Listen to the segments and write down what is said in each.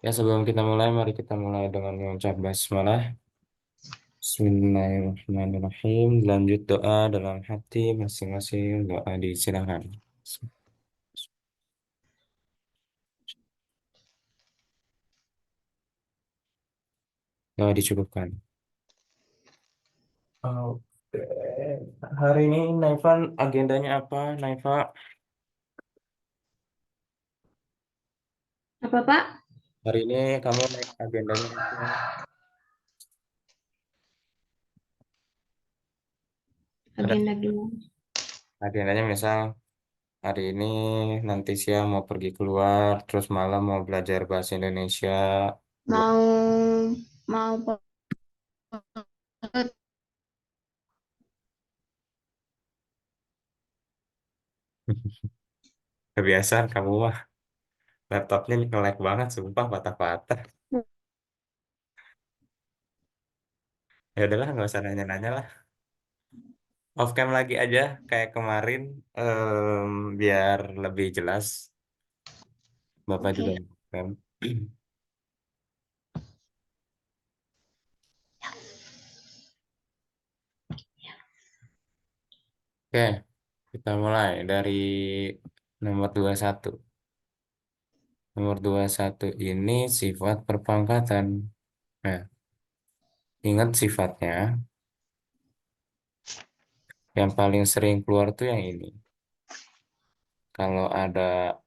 Ya, sebelum kita mulai, mari kita mulai dengan mengucap basmalah. Bismillahirrahmanirrahim. Lanjut doa dalam hati masing-masing. Doa disilakan. Doa dicukupkan. Oke. Hari ini Naifan agendanya apa, Naifa? Apa, Pak? Hari ini kamu agendanya apa? Ada Agenda gimana? agendanya misal hari ini nanti siang mau pergi keluar, terus malam mau belajar bahasa Indonesia. Buat Mau mau kebiasaan kamu mah. Laptopnya nge-lag banget, sumpah patah-patah. Ya udahlah, nggak usah nanya-nanya lah. Off cam lagi aja, kayak kemarin, biar lebih jelas. Bapak juga Oke. off cam. Oke, kita mulai dari nomor 21. Nomor 21 ini sifat perpangkatan. Nah, ingat sifatnya, yang paling sering keluar tuh yang ini. Kalau ada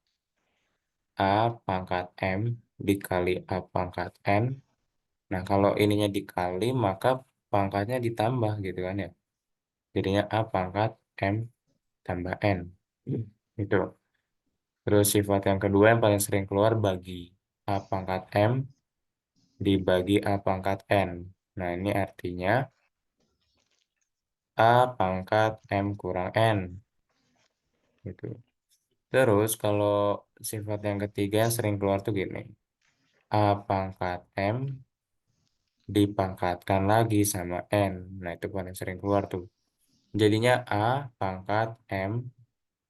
A pangkat M dikali A pangkat N. Nah, kalau ininya dikali, maka pangkatnya ditambah gitu kan ya. Jadinya A pangkat M tambah N. Itu. Terus sifat yang kedua yang paling sering keluar bagi. A pangkat M dibagi A pangkat N. Nah, ini artinya A pangkat M kurang N. Gitu. Terus kalau sifat yang ketiga yang sering keluar tuh gini. A pangkat M dipangkatkan lagi sama N. Nah, itu paling sering keluar tuh. Jadinya A pangkat M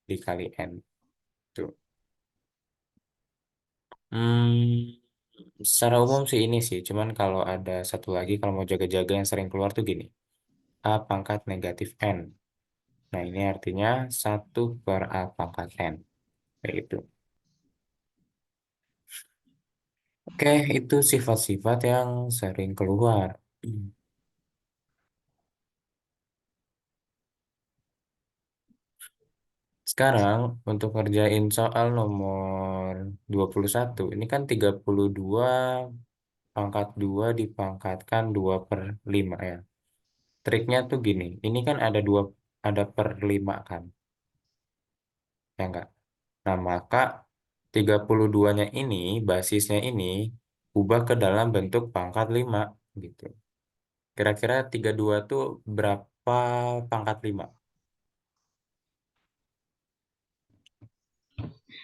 dikali N. Tuh. Secara umum sih ini sih. Cuman kalau ada satu lagi, kalau mau jaga-jaga yang sering keluar tuh gini. A pangkat negatif N. Nah, ini artinya 1/A pangkat N. Kayak gitu. Oke, itu sifat-sifat yang sering keluar. Sekarang, untuk ngerjain soal nomor 21, ini kan 32 pangkat 2 dipangkatkan 2/5 ya. Triknya tuh gini, ini kan ada per 5 kan, ya enggak? Nah, maka 32-nya ini, basisnya ini, ubah ke dalam bentuk pangkat 5 gitu. Kira-kira 32 tuh berapa pangkat 5?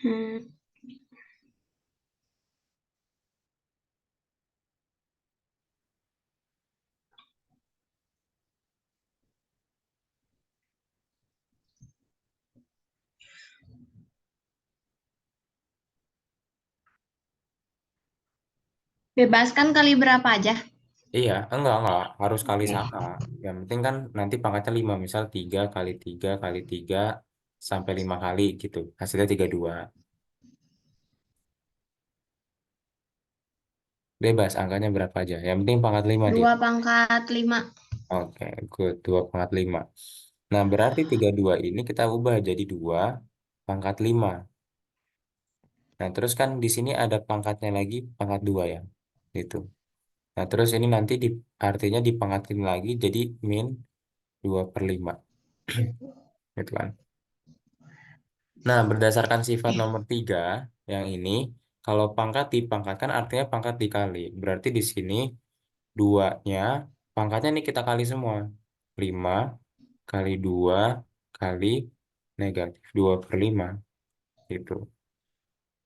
Hmm, bebaskan kali berapa aja? Iya, enggak, harus kali Oke. sama. Yang penting kan nanti pangkatnya 5, misal 3 kali 3 kali 3 sampai 5 kali gitu. Hasilnya 32. Bebas, angkanya berapa aja. Yang penting pangkat 5 dia. 2/5. Oke, good. 2/5. Nah, berarti 32 ini kita ubah jadi 2 pangkat 5. Nah, terus kan di sini ada pangkatnya lagi, pangkat 2 ya. Gitu. Nah, terus ini nanti artinya dipangkatin lagi jadi min 2/5. Gitu kan. Nah, berdasarkan sifat nomor 3 yang ini, kalau pangkat dipangkatkan artinya pangkat dikali. Berarti di sini 2-nya, pangkatnya nih kita kali semua. 5 kali 2 kali negatif 2/5. Gitu.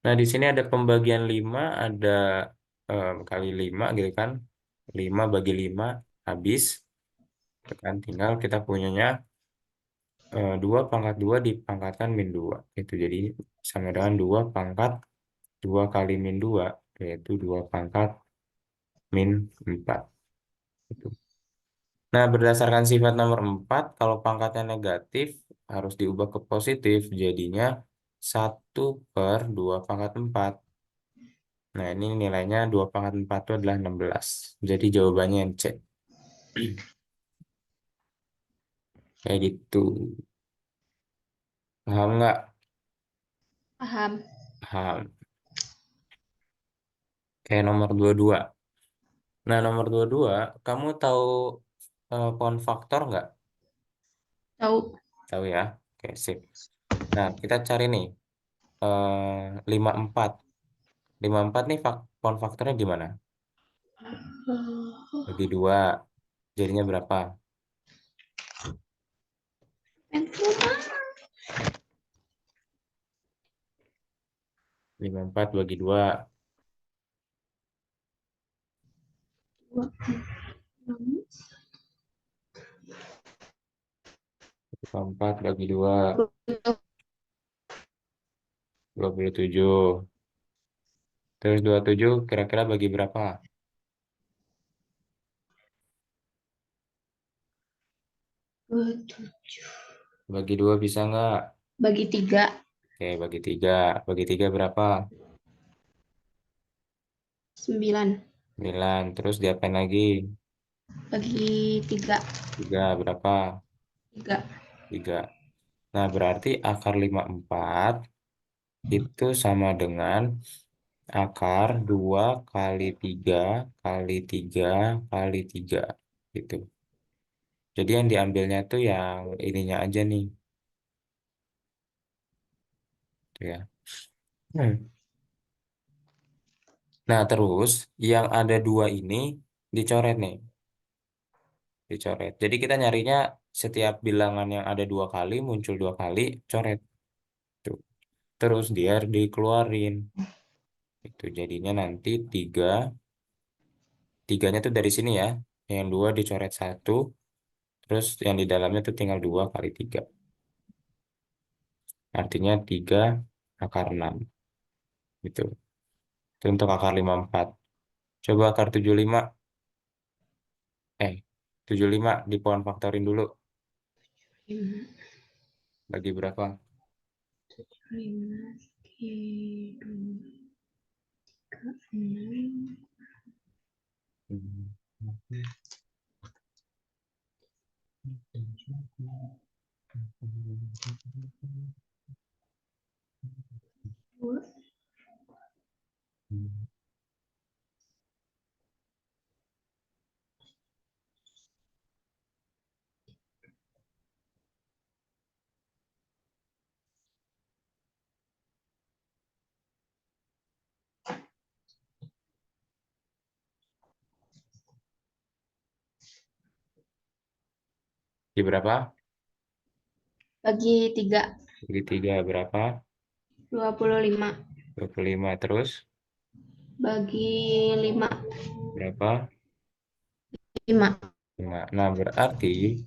Nah, di sini ada pembagian 5, ada kali 5 gitu kan. 5 bagi 5 habis. Gitu kan. Tinggal kita punyanya 2 pangkat 2 dipangkatkan min 2. Itu jadi sama dengan 2 pangkat 2 kali min 2. yaitu 2 pangkat min 4. Gitu. Nah, berdasarkan sifat nomor 4, kalau pangkatnya negatif, harus diubah ke positif. Jadinya 1/2 pangkat 4. Nah, ini nilainya 2/4 itu adalah 16. Jadi jawabannya yang C. Kayak gitu. Paham nggak? Paham. Paham. Kayak nomor 22. Nah, nomor 22, kamu tahu pound faktor nggak? Tahu. Tahu ya? Oke, sip. Nah, kita cari nih. 54. 54 nih pound faktornya gimana? Bagi 2. Jadinya berapa? Yang 54 bagi 2. 54 bagi 2. 27. Terus 27 kira-kira bagi berapa? Bagi 2 bisa nggak? Bagi 3. Oke, bagi 3. Bagi 3 berapa? 9. 9. Terus diapain lagi? Bagi 3. 3 berapa? 3. 3. Nah, berarti akar 54 itu sama dengan akar 2 kali 3 kali 3 kali 3. Gitu. Jadi yang diambilnya tuh yang ininya aja nih. Tuh ya. Hmm. Nah, terus yang ada 2 ini dicoret nih. Dicoret. Jadi kita nyarinya setiap bilangan yang ada 2 kali, muncul 2 kali, coret. Tuh. Terus dia dikeluarin. Itu jadinya nanti 3. Tiganya tuh dari sini ya. Yang 2 dicoret 1. Terus yang di dalamnya tuh tinggal 2 kali 3. Artinya 3 akar 6. Gitu. Itu untuk akar 54. Coba akar 75. 75 di pohon faktorin dulu. 5. Bagi berapa? 5. 6. Bagi berapa? Bagi 3. Bagi 3 berapa? 25. 25 terus Bagi 5. berapa? 5. 5. Nah, berarti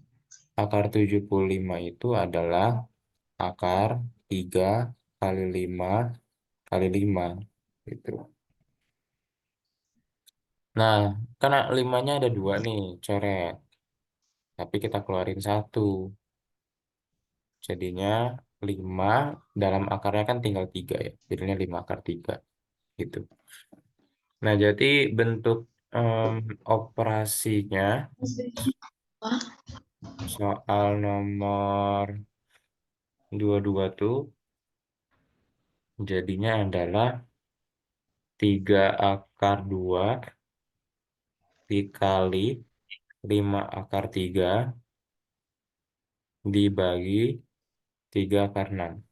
akar 75 itu adalah akar 3 kali 5 kali 5. Gitu. Nah, karena 5-nya ada 2 nih, coret. Tapi kita keluarin 1. Jadinya 5 dalam akarnya kan tinggal 3 ya. Jadinya 5 akar 3. Gitu. Nah, jadi bentuk em, operasinya soal nomor 22 tuh jadinya adalah 3 akar 2 dikali 5 akar 3 dibagi 3 akar 6.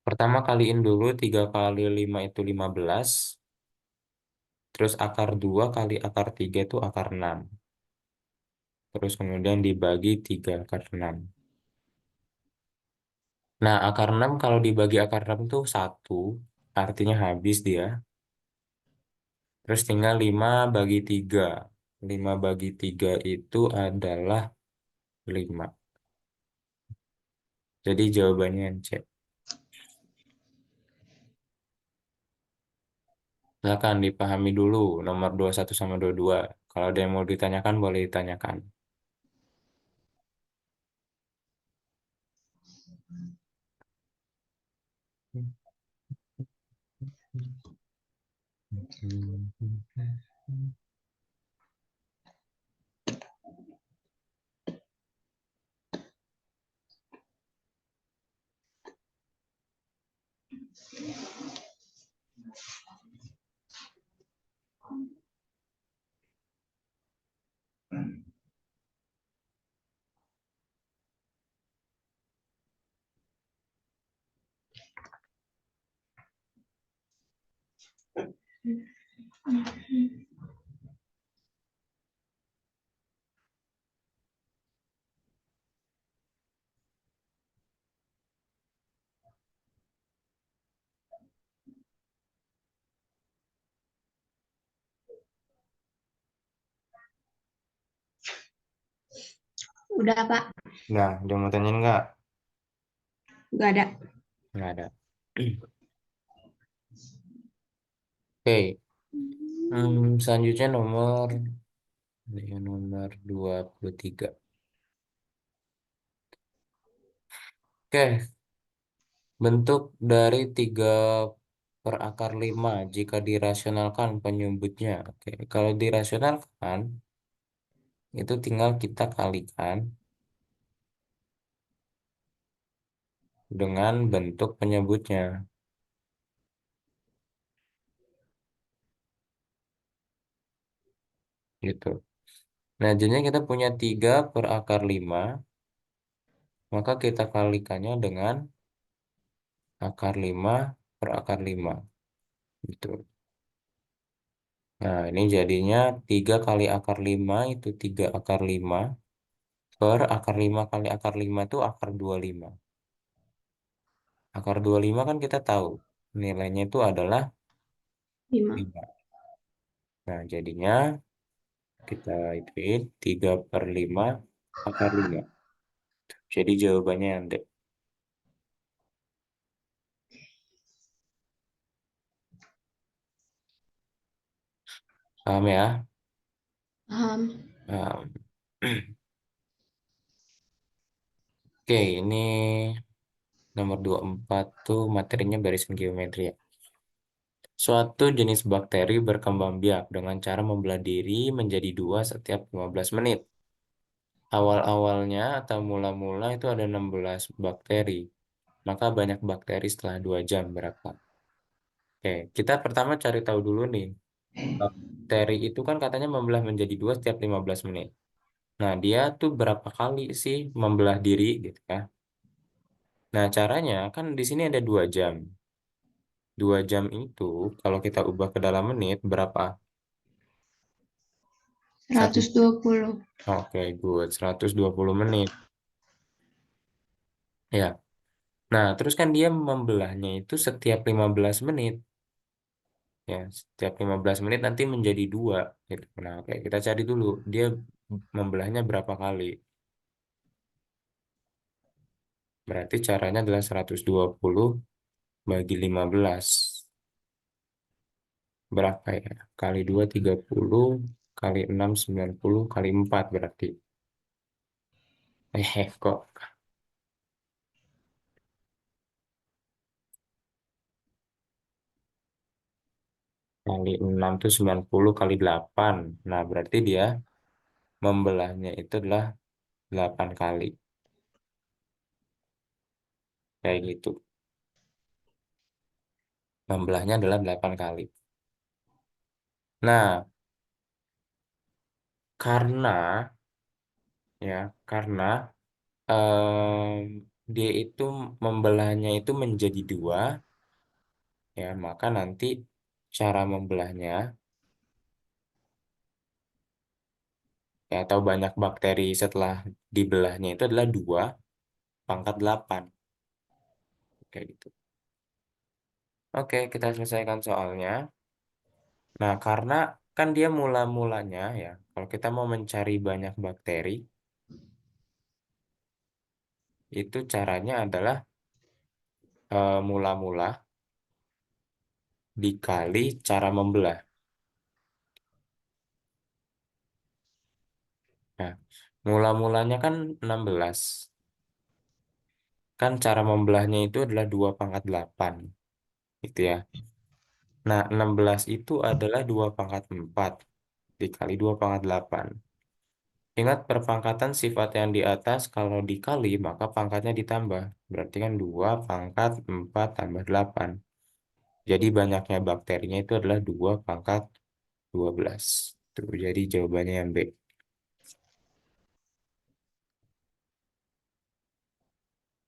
Pertama kaliin dulu 3 kali 5 itu 15. Terus akar 2 kali akar 3 itu akar 6. Terus kemudian dibagi 3 akar 6. Nah, akar 6 kalau dibagi akar 6 itu 1. Artinya habis dia. Terus tinggal 5 bagi 3. 5 bagi 3 itu adalah 5. Jadi jawabannya yang C. Silakan dipahami dulu nomor 21 sama 22. Kalau ada yang mau ditanyakan, boleh ditanyakan. Udah, Pak. Nah, udah mau tanyain nggak? Nggak ada. Nggak ada. Oke, selanjutnya nomor 23. Oke, bentuk dari 3 per akar 5 jika dirasionalkan penyebutnya. Oke, kalau dirasionalkan, itu tinggal kita kalikan dengan bentuk penyebutnya. Gitu. Nah, jadinya kita punya 3 per akar 5, maka kita kalikannya dengan akar 5 per akar 5. Gitu. Nah, ini jadinya 3 kali akar 5 itu 3 akar 5 per akar 5 kali akar 5 itu akar 25. Akar 25 kan kita tahu nilainya itu adalah 5. 5. Nah, jadinya kita ituin 3 per 5 akar 5. Jadi jawabannya yang D. Paham ya? Paham. Paham. Oke, ini nomor 24 tuh materinya barisan geometri ya. Suatu jenis bakteri berkembang biak dengan cara membelah diri menjadi dua setiap 15 menit. Awal-awalnya atau mula-mula itu ada 16 bakteri. Maka banyak bakteri setelah 2 jam berapa? Oke, kita pertama cari tahu dulu nih. Bakteri itu kan katanya membelah menjadi dua setiap 15 menit. Nah, dia tuh berapa kali sih membelah diri gitu ya. Nah, caranya kan di sini ada 2 jam. 2 jam itu kalau kita ubah ke dalam menit berapa? Satu. 120. Oke, good. 120 menit. Ya. Nah, terus kan dia membelahnya itu setiap 15 menit. Ya, setiap 15 menit nanti menjadi dua. Gitu. Nah, oke, kita cari dulu. Dia membelahnya berapa kali? Berarti caranya adalah 120 bagi 15. Berapa ya? Kali 2 30, kali 6 90, kali 4 berarti. Kok. Kali 6 itu 90 kali 8. Nah, berarti dia membelahnya itu adalah 8 kali. Kayak gitu. Membelahnya adalah 8 kali. Nah, karena karena dia itu membelahnya itu menjadi dua, maka nanti cara membelahnya atau banyak bakteri setelah dibelahnya itu adalah 2 pangkat 8. Kayak gitu. Oke, kita selesaikan soalnya. Nah, karena kan dia mula-mulanya kalau kita mau mencari banyak bakteri, itu caranya adalah mula-mula dikali cara membelah. Nah, mula-mulanya kan 16. Kan cara membelahnya itu adalah 2 pangkat 8. Gitu ya. Nah, 16 itu adalah 2 pangkat 4 dikali 2 pangkat 8. Ingat perpangkatan sifat yang di atas kalau dikali maka pangkatnya ditambah. Berarti kan 2 pangkat 4 tambah 8. Jadi banyaknya bakterinya itu adalah 2 pangkat 12. Tuh, jadi jawabannya yang B.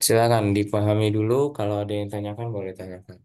Silakan dipahami dulu. Kalau ada yang tanyakan boleh tanyakan.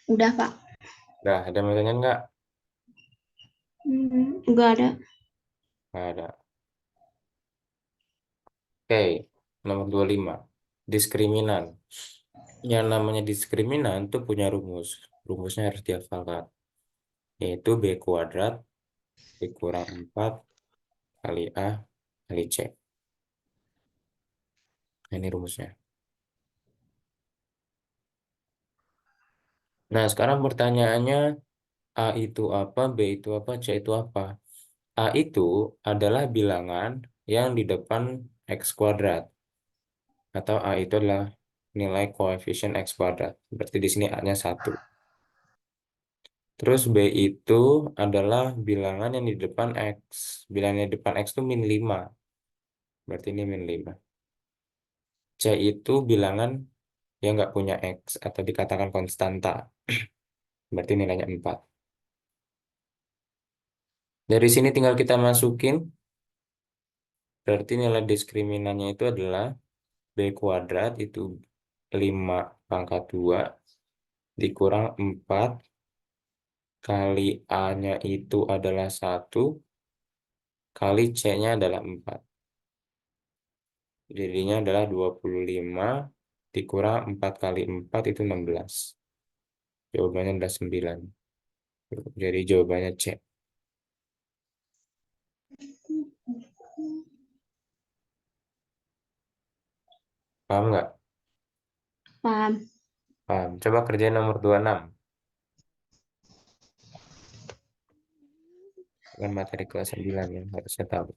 Udah, Pak. Nah, ada yang mau tanya nggak? Nggak ada. Nggak ada. Oke, nomor 25. Diskriminan. Yang namanya diskriminan itu punya rumus. Rumusnya harus dihafalkan. Yaitu B kuadrat dikurang 4 kali A kali C. Nah, ini rumusnya. Nah, sekarang pertanyaannya A itu apa, B itu apa, C itu apa? A itu adalah bilangan yang di depan X kuadrat. Atau A itu adalah nilai koefisien X kuadrat. Berarti di sini A-nya 1. Terus B itu adalah bilangan yang di depan X. Bilangan yang di depan X itu min 5. Berarti ini min 5. C itu bilangan yang nggak punya X atau dikatakan konstanta. Berarti nilainya 4. Dari sini tinggal kita masukin. Berarti nilai diskriminannya itu adalah B kuadrat itu 5 pangkat 2 dikurang 4 kali A-nya itu adalah 1 kali C-nya adalah 4. Jadinya adalah 25 dikurang 4 kali 4 itu 16. Jawabannya adalah 9. Jadi jawabannya C. Paham nggak? Paham. Paham. Coba kerjain nomor 26. Dengan materi kelas 9 yang harusnya tahu.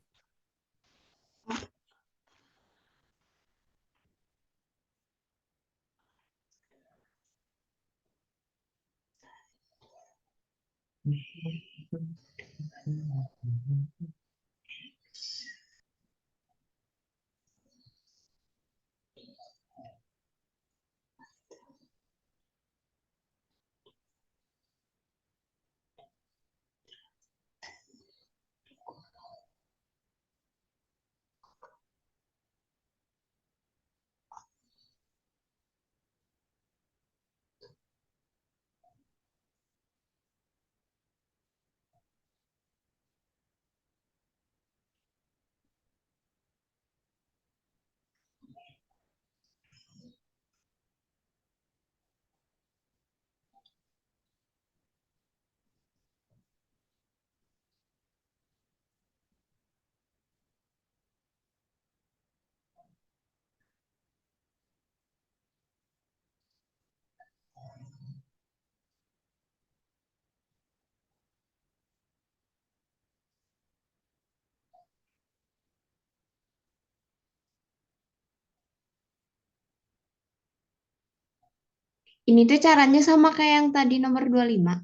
Ini tuh caranya sama kayak yang tadi nomor 25.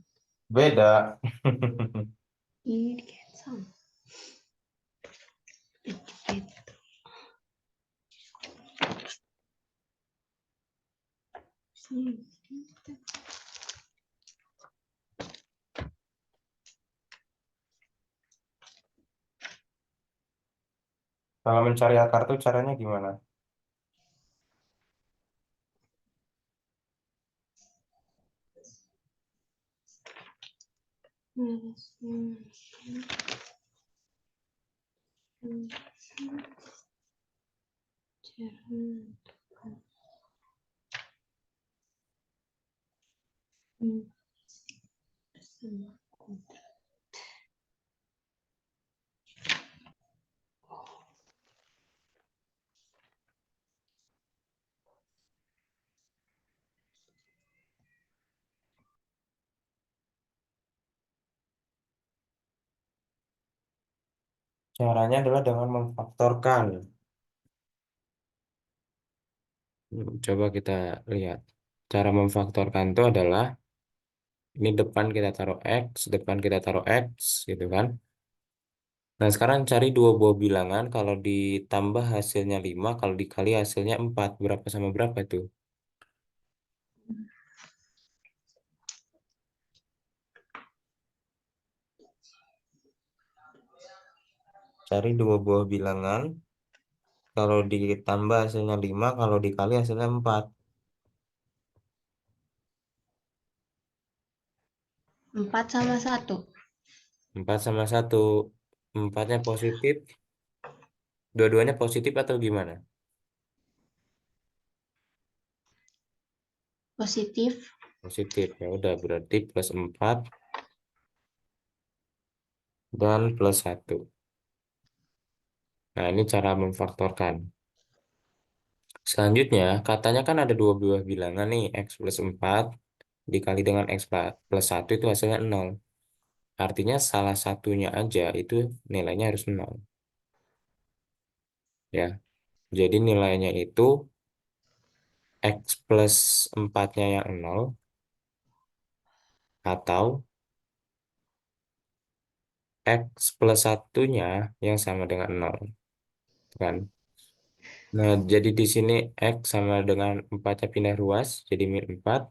Beda. Ini di cancel. Kalau mencari akar tuh caranya gimana? Caranya adalah dengan memfaktorkan. Coba kita lihat. Cara memfaktorkan itu adalah ini depan kita taruh X, depan kita taruh X, gitu kan. Nah, sekarang cari dua buah bilangan. Kalau ditambah hasilnya 5, kalau dikali hasilnya 4. Berapa sama berapa tuh? Cari dua buah bilangan. Kalau ditambah hasilnya 5, kalau dikali hasilnya 4. 4 sama 1. 4 sama 1. Empatnya positif. Dua-duanya positif atau gimana? Positif. Positif. Ya udah, berarti plus 4 dan plus 1. Nah, ini cara memfaktorkan. Selanjutnya, katanya kan ada dua buah bilangan nih, X plus 4 dikali dengan X plus 1 itu hasilnya 0. Artinya salah satunya aja itu nilainya harus 0. Ya, jadi nilainya itu X plus 4-nya yang 0 atau X plus 1-nya yang sama dengan 0. Kan? Nah, jadi di sini X sama dengan 4-nya pindah ruas, jadi min 4.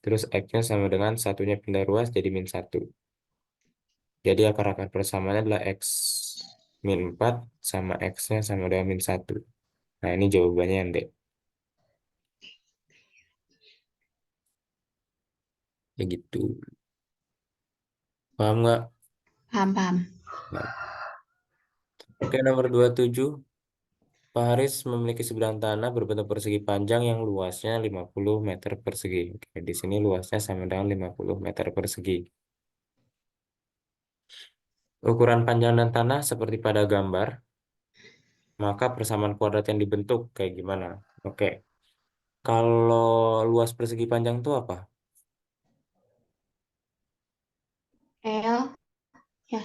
Terus X-nya sama dengan satunya pindah ruas, jadi min 1. Jadi akar-akar persamaannya adalah X min 4 sama X-nya sama dengan min 1. Nah, ini jawabannya yang D. Ya gitu. Paham nggak? Paham, paham. Nah, oke, nomor 27. Pak Haris memiliki sebidang tanah berbentuk persegi panjang yang luasnya 50 meter persegi. Oke, di sini luasnya sama dengan 50 meter persegi. Ukuran panjang dan tanah seperti pada gambar, maka persamaan kuadrat yang dibentuk kayak gimana? Oke, kalau luas persegi panjang itu apa? L, ya,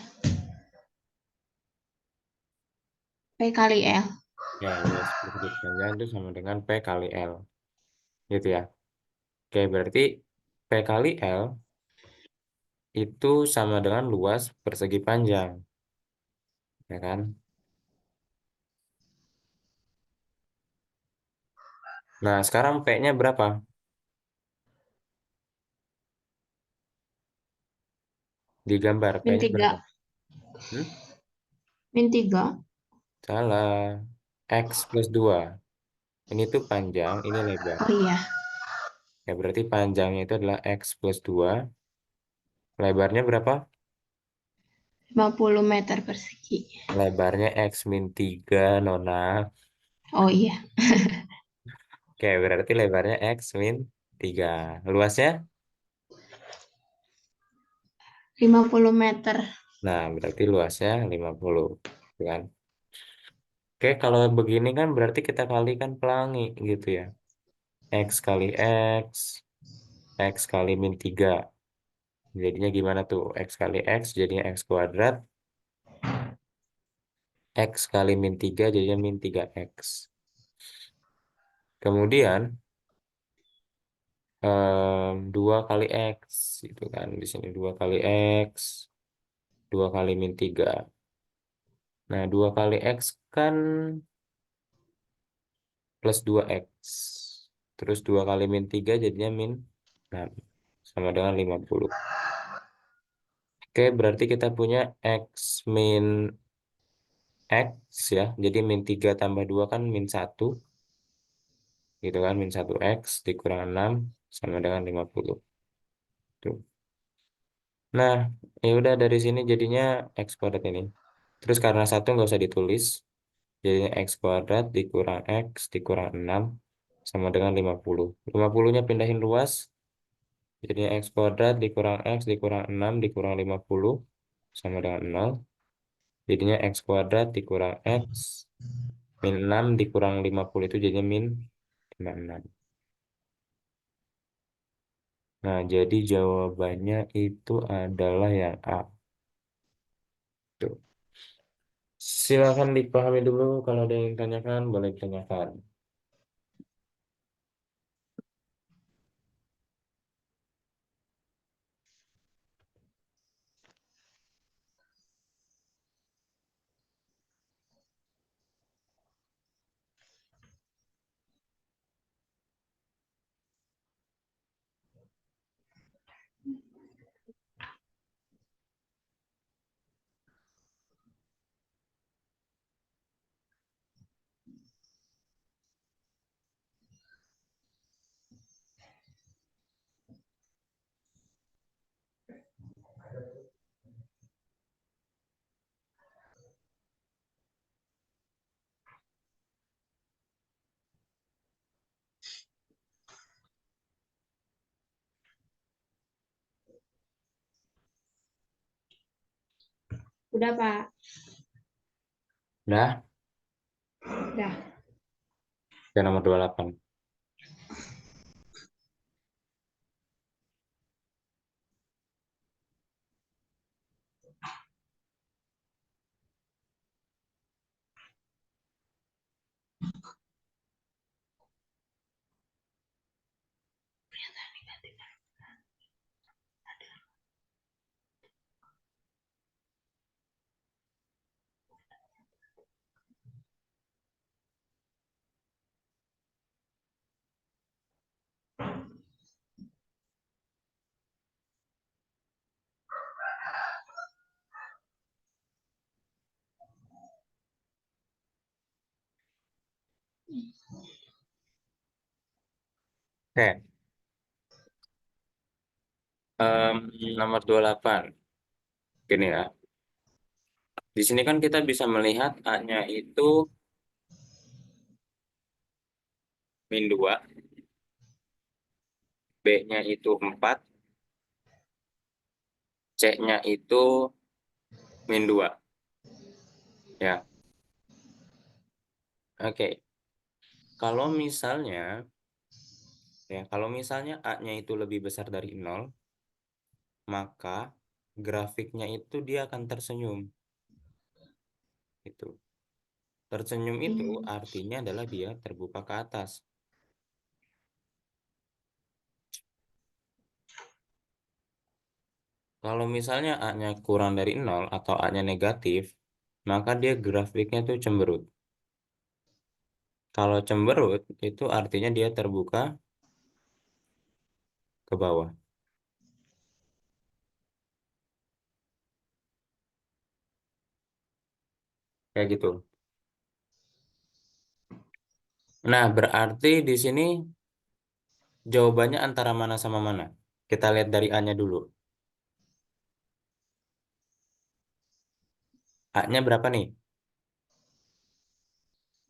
P kali L. Ya, luas persegi panjang itu sama dengan P kali L. Gitu ya. Oke, berarti P kali L itu sama dengan luas persegi panjang. Ya kan? Nah, sekarang P-nya berapa? Di gambar Min P-nya berapa? 3. Hmm? Min 3. Salah. X plus 2. Ini tuh panjang, ini lebar. Oh iya, Ya, berarti panjangnya itu adalah X plus 2. Lebarnya berapa? 50 meter persegi. Lebarnya X min 3, Nona. Oh iya, Oke, berarti lebarnya X min 3. Luasnya? 50 meter. Nah, berarti luasnya 50. Gitu kan? Oke, kalau begini kan berarti kita kalikan pelangi gitu ya. X kali X, X kali min 3. Jadinya gimana tuh? X kali X jadinya X kuadrat. X kali min 3 jadinya min 3X. Kemudian 2 kali X itu kan di sini 2 kali X 2 kali min 3. Nah 2 kali X kan plus 2X, terus 2 kali min 3 jadinya min 6 sama dengan 50. Oke, berarti kita punya X min X ya, jadi min 3 tambah 2 kan min 1 gitu kan, min 1X dikurang 6 sama dengan 50. Tuh. Nah, ya udah dari sini jadinya X kuadrat ini. Terus karena satu nggak usah ditulis, jadinya X kuadrat dikurang X dikurang 6 sama dengan 50. 50-nya pindahin luas, jadinya X kuadrat dikurang X dikurang 6 dikurang 50 sama dengan 0. Jadinya X kuadrat dikurang X min 6 dikurang 50 itu jadinya min 56. Nah, jadi jawabannya itu adalah yang A. Tuh. Silakan dipahami dulu, kalau ada yang tanyakan, boleh ditanyakan. Udah, Pak. Nah, Udah. yang nomor 28. Oke, em, nomor 28. Gini ya. Di sini kan kita bisa melihat A-nya itu min 2, B-nya itu 4, C-nya itu min 2. Ya, oke. Kalau misalnya, kalau misalnya A-nya itu lebih besar dari 0, maka grafiknya itu dia akan tersenyum. Itu. Tersenyum itu Hmm. artinya adalah dia terbuka ke atas. Kalau misalnya A-nya kurang dari 0 atau A-nya negatif, maka dia grafiknya tuh cemberut. Kalau cemberut, itu artinya dia terbuka ke bawah. Kayak gitu. Nah, berarti di sini jawabannya antara mana sama mana? Kita lihat dari A-nya dulu. A-nya berapa nih?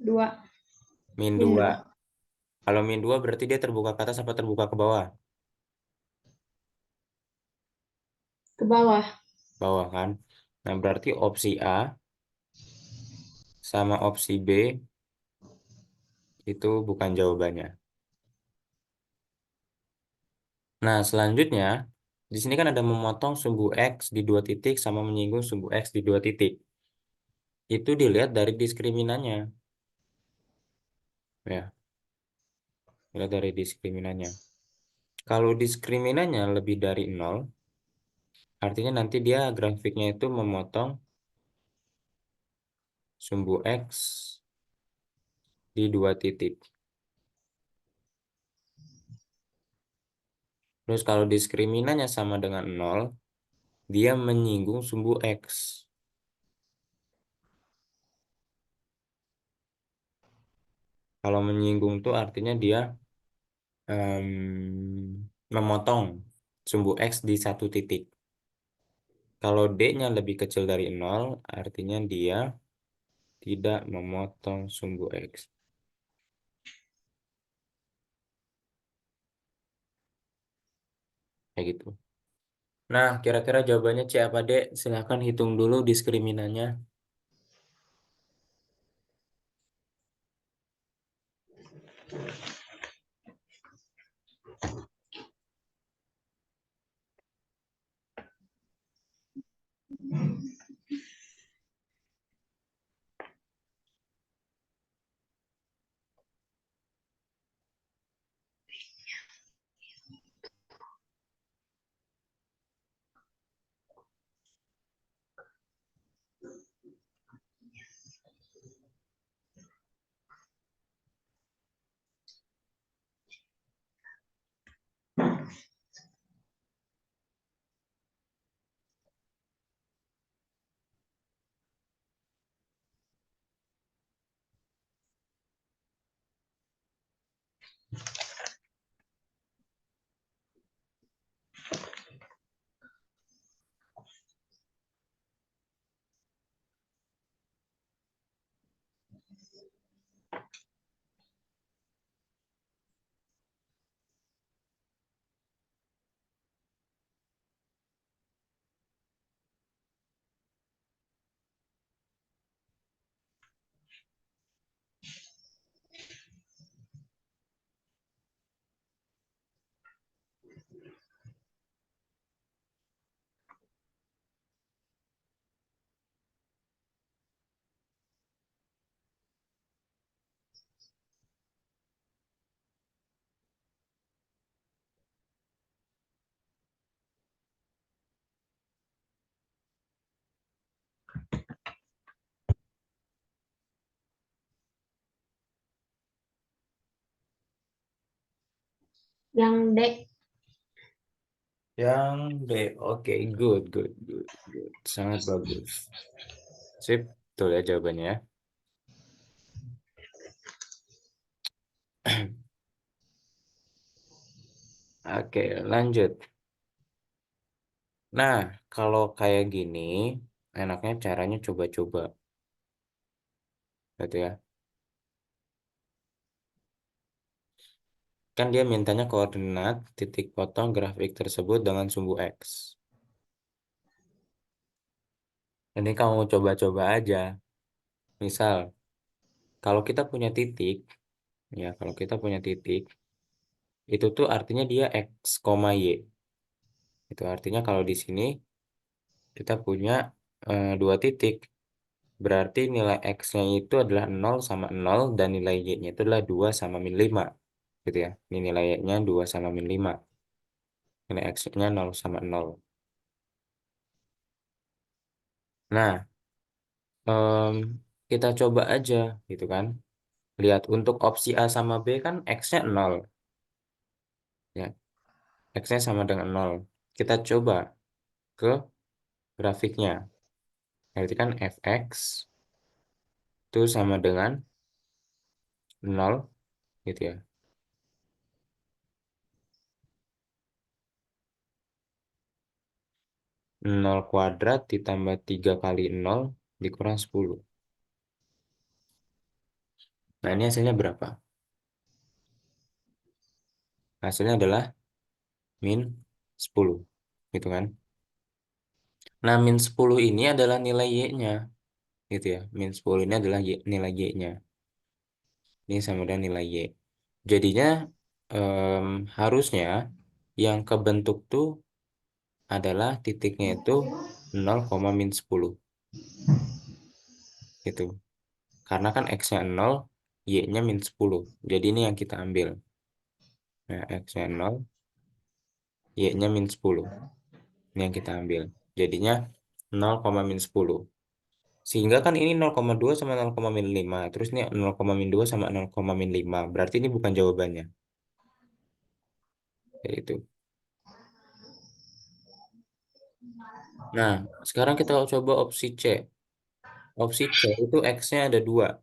Dua. Min Min 2. dua. Kalau min 2 berarti dia terbuka ke atas apa terbuka ke bawah? Ke bawah. Bawah kan? Nah, berarti opsi A sama opsi B itu bukan jawabannya. Nah, selanjutnya, di sini kan ada memotong sumbu X di 2 titik sama menyinggung sumbu X di 2 titik. Itu dilihat dari diskriminannya. Ya, dilihat dari diskriminannya. Kalau diskriminannya lebih dari nol, artinya nanti dia grafiknya itu memotong sumbu X di dua titik. Terus kalau diskriminannya sama dengan nol, dia menyinggung sumbu X. Kalau menyinggung itu artinya dia memotong sumbu X di satu titik. Kalau D-nya lebih kecil dari nol, artinya dia tidak memotong sumbu X. Kayak gitu. Nah, kira-kira jawabannya C apa D? Silahkan hitung dulu diskriminannya. Yang D. Yang D, oke, good, good, good, good. Sangat bagus. Sip, betul ya jawabannya ya. Oke, lanjut. Nah, kalau kayak gini, enaknya caranya coba-coba, gitu ya. Kan dia mintanya koordinat titik potong grafik tersebut dengan sumbu X. Ini kamu coba-coba aja. Misal, kalau kita punya titik, ya kalau kita punya titik, itu tuh artinya dia X, Y. Itu artinya kalau di sini kita punya dua titik. Berarti nilai X-nya itu adalah nol sama nol dan nilai Y-nya itu adalah 2 sama min 5. Gitu ya. Ini nilai Y-nya 2 sama min 5. Nilai X-nya nol sama nol. Nah, em, kita coba aja gitu kan. Lihat untuk opsi A sama B kan X-nya nol. Ya, X-nya sama dengan nol. Kita coba ke grafiknya. Berarti kan fx itu sama dengan nol gitu ya. Nol kuadrat ditambah 3 kali nol dikurang 10. Nah, ini hasilnya berapa? Hasilnya adalah min 10. Gitu kan. Nah, min 10 ini adalah nilai Y-nya. Gitu ya. Min 10 ini adalah nilai Y-nya. Ini sama dengan nilai Y. Jadinya em, harusnya yang kebentuk tuh adalah titiknya itu 0, min 10. Gitu. Karena kan X-nya 0, Y-nya min 10. Jadi ini yang kita ambil. Nah, X-nya 0, Y-nya min 10. Ini yang kita ambil. Jadinya 0,-10. Sehingga kan ini 0,2 sama 0,-5. Terus ini 0,-2 sama 0,-5. Berarti ini bukan jawabannya. Kayak itu. Nah, sekarang kita coba opsi C. Opsi C itu X-nya ada 2.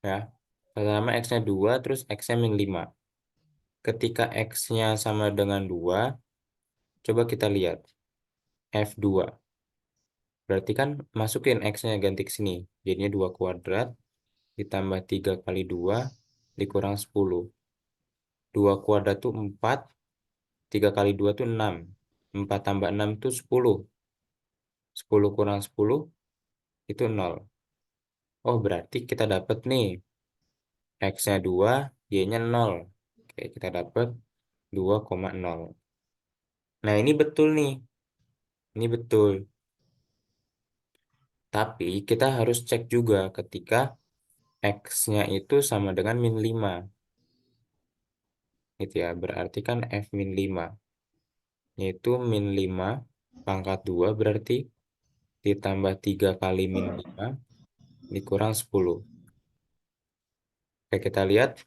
Ya. Pertama X-nya 2, terus X-nya min 5. Ketika X-nya sama dengan 2, coba kita lihat. F2. Berarti kan masukin X-nya ganti ke sini. Jadinya 2 kuadrat ditambah 3 kali 2 dikurang 10. 2 kuadrat itu 4, 3 kali 2 itu 6. 4 tambah 6 itu 10. 10 kurang 10 itu 0. Oh, berarti kita dapat nih. X-nya 2, Y-nya 0. Oke, kita dapat 2,0. Nah, ini betul nih. Ini betul. Tapi kita harus cek juga ketika X-nya itu sama dengan min 5. Gitu ya, berarti kan F min 5. Yaitu min 5 pangkat 2 berarti ditambah 3 kali min 5 dikurang 10. Oke, kita lihat.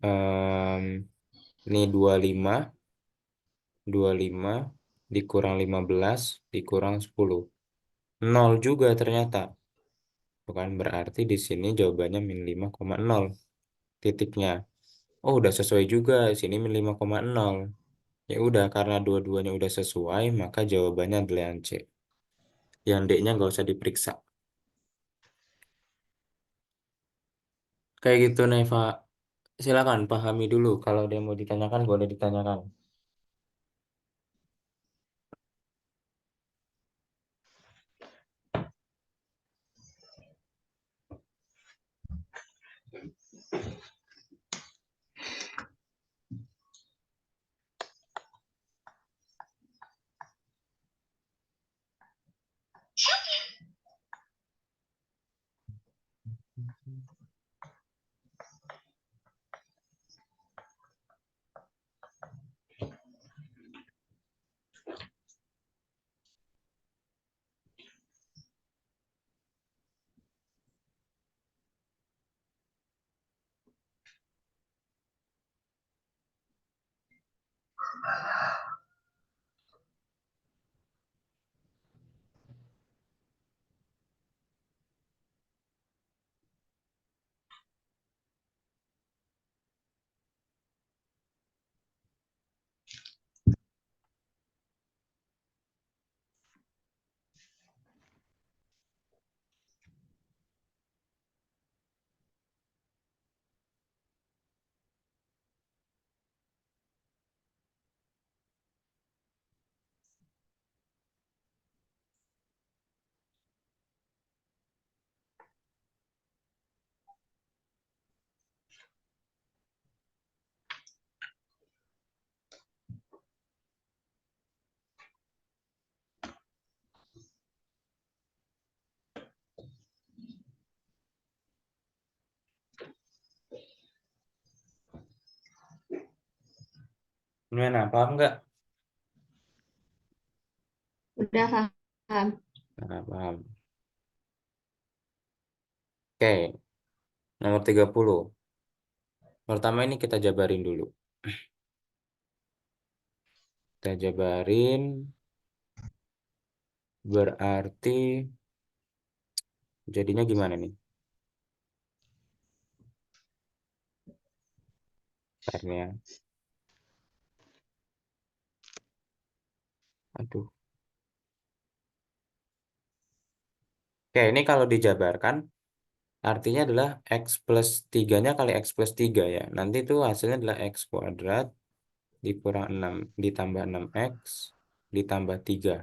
Em, ini 25 dikurang 15 dikurang 10. 0 juga ternyata. Bukan berarti di sini jawabannya min 5,0 titiknya. Oh, udah sesuai juga. Di sini min 5,0. Ya udah, karena dua-duanya udah sesuai, maka jawabannya adalah yang C. Yang D-nya nggak usah diperiksa. Kayak gitu, Neva. Silakan pahami dulu. Kalau dia mau ditanyakan, boleh ditanyakan. Gimana? Paham nggak? Udah paham. Nah, paham. Oke, nomor 30. Pertama ini kita jabarin dulu. Kita jabarin berarti jadinya gimana nih? Karena, aduh. Oke, ini kalau dijabarkan, artinya adalah X plus 3-nya kali X plus 3 ya. Nanti itu hasilnya adalah X kuadrat dikurang 6 ditambah 6X ditambah 3.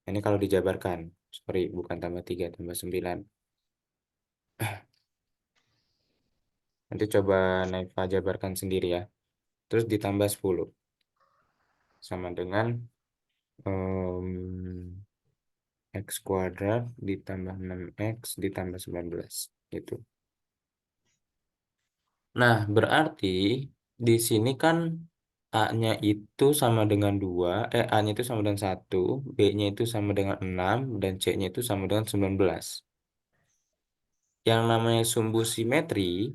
Ini kalau dijabarkan. Sorry, bukan tambah 3, tambah 9. Nanti coba Naifa jabarkan sendiri ya. Terus ditambah 10. Sama dengan X kuadrat ditambah 6X ditambah 19. Gitu. Nah, berarti di sini kan A-nya itu sama dengan 2, A-nya itu sama dengan 1, B-nya itu sama dengan 6, dan C-nya itu sama dengan 19. Yang namanya sumbu simetri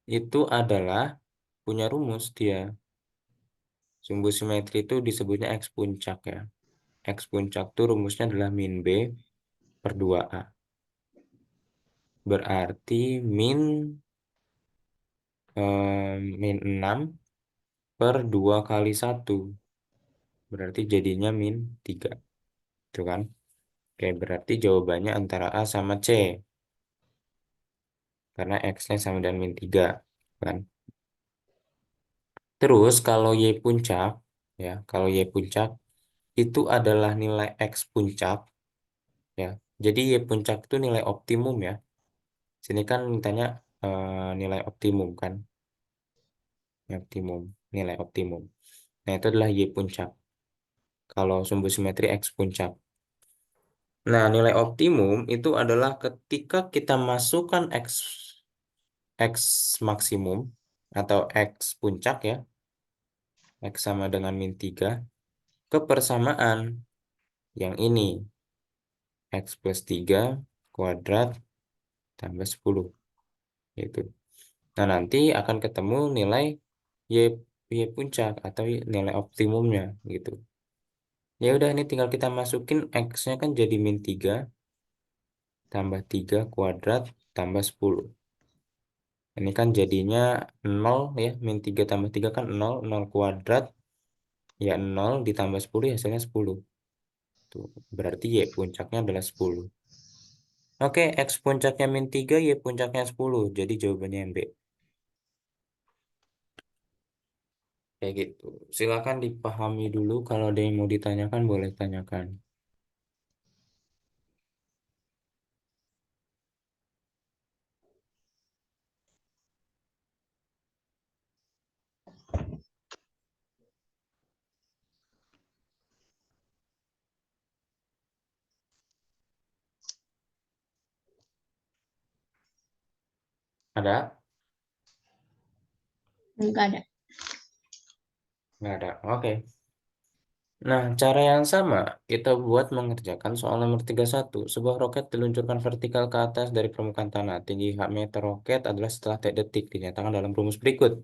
itu adalah punya rumus dia. Sumbu simetri itu disebutnya X puncak ya. X puncak itu rumusnya adalah min B per 2A. Berarti min 6 per 2 kali 1. Berarti jadinya min 3. Itu kan? Oke, berarti jawabannya antara A sama C. Karena X-nya sama dengan min 3. Kan? Terus kalau Y puncak, ya, kalau Y puncak itu adalah nilai X puncak, ya. Jadi Y puncak itu nilai optimum ya. Sini kan mintanya nilai optimum kan, optimum, nilai optimum. Nah, itu adalah Y puncak. Kalau sumbu simetri X puncak. Nah, nilai optimum itu adalah ketika kita masukkan X maksimum atau X puncak ya, X sama dengan min 3 ke persamaan yang ini, X plus 3 kuadrat tambah 10. Gitu. Nah, nanti akan ketemu nilai Y, Y puncak atau nilai optimumnya gitu. Ya udah ini tinggal kita masukin X-nya kan jadi min 3 tambah 3 kuadrat tambah 10. Ini kan jadinya 0 ya, min 3 tambah 3 kan 0, 0 kuadrat, ya 0 ditambah 10 ya hasilnya 10. Tuh, berarti Y puncaknya adalah 10. Oke, X puncaknya min 3, Y puncaknya 10. Jadi jawabannya yang B. Kayak gitu. Silakan dipahami dulu, kalau ada yang mau ditanyakan boleh tanyakan. Ada? Enggak ada. Nggak ada. Oke. Nah, cara yang sama kita buat mengerjakan soal nomor 31. Sebuah roket diluncurkan vertikal ke atas dari permukaan tanah. Tinggi H meter roket adalah setelah T detik. Dinyatakan dalam rumus berikut.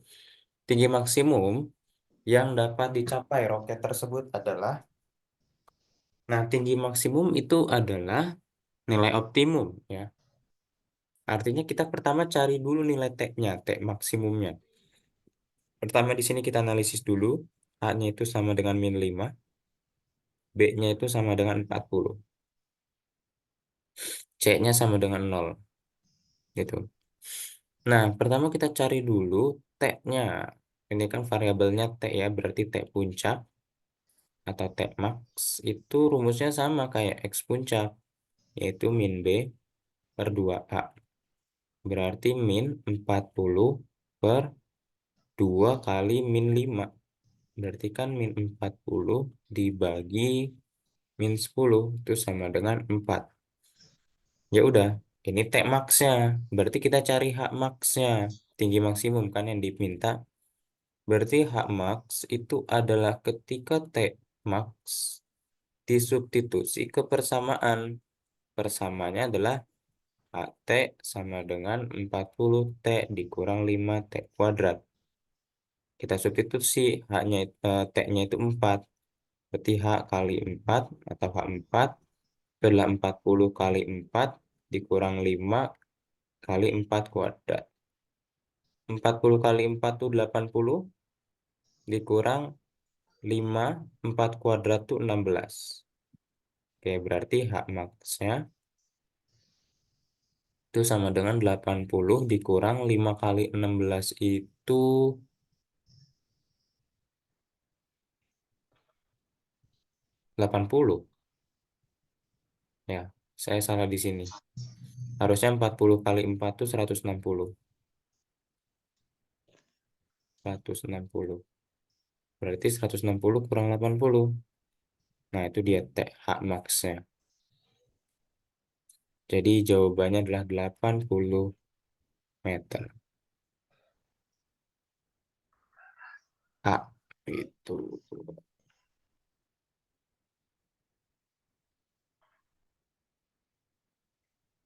Tinggi maksimum yang dapat dicapai roket tersebut adalah, nah, tinggi maksimum itu adalah nilai optimum ya. Artinya kita pertama cari dulu nilai T-nya, T maksimumnya. Pertama di sini kita analisis dulu. A-nya itu sama dengan min 5, B-nya itu sama dengan 40, C-nya sama dengan 0 gitu. Nah, pertama kita cari dulu T-nya. Ini kan variabelnya T ya, berarti T puncak atau T max itu rumusnya sama kayak X puncak, yaitu min B per 2A. Berarti min 40 per 2 kali min 5. Berarti kan min 40 dibagi min 10 itu sama dengan 4. Ya udah, ini T max-nya. Berarti kita cari H max-nya. Tinggi maksimum kan yang diminta. Berarti H max itu adalah ketika T max disubstitusi ke persamaan. Persamaannya adalah HT sama dengan 40T dikurang 5T kuadrat. Kita substitusi T-nya itu 4. Berarti H kali 4 atau H4 itu adalah 40 kali 4 dikurang 5 kali 4 kuadrat. 40 kali 4 itu 80 dikurang 5, 4 kuadrat itu 16. Oke, berarti H max-nya itu sama dengan 80 dikurang 5 kali 16 itu 80. Ya, saya salah di sini. Harusnya 40 kali 4 itu 160. 160. Berarti 160 kurang 80. Nah, itu dia H max-nya. Jadi jawabannya adalah 80 meter. A. Itu.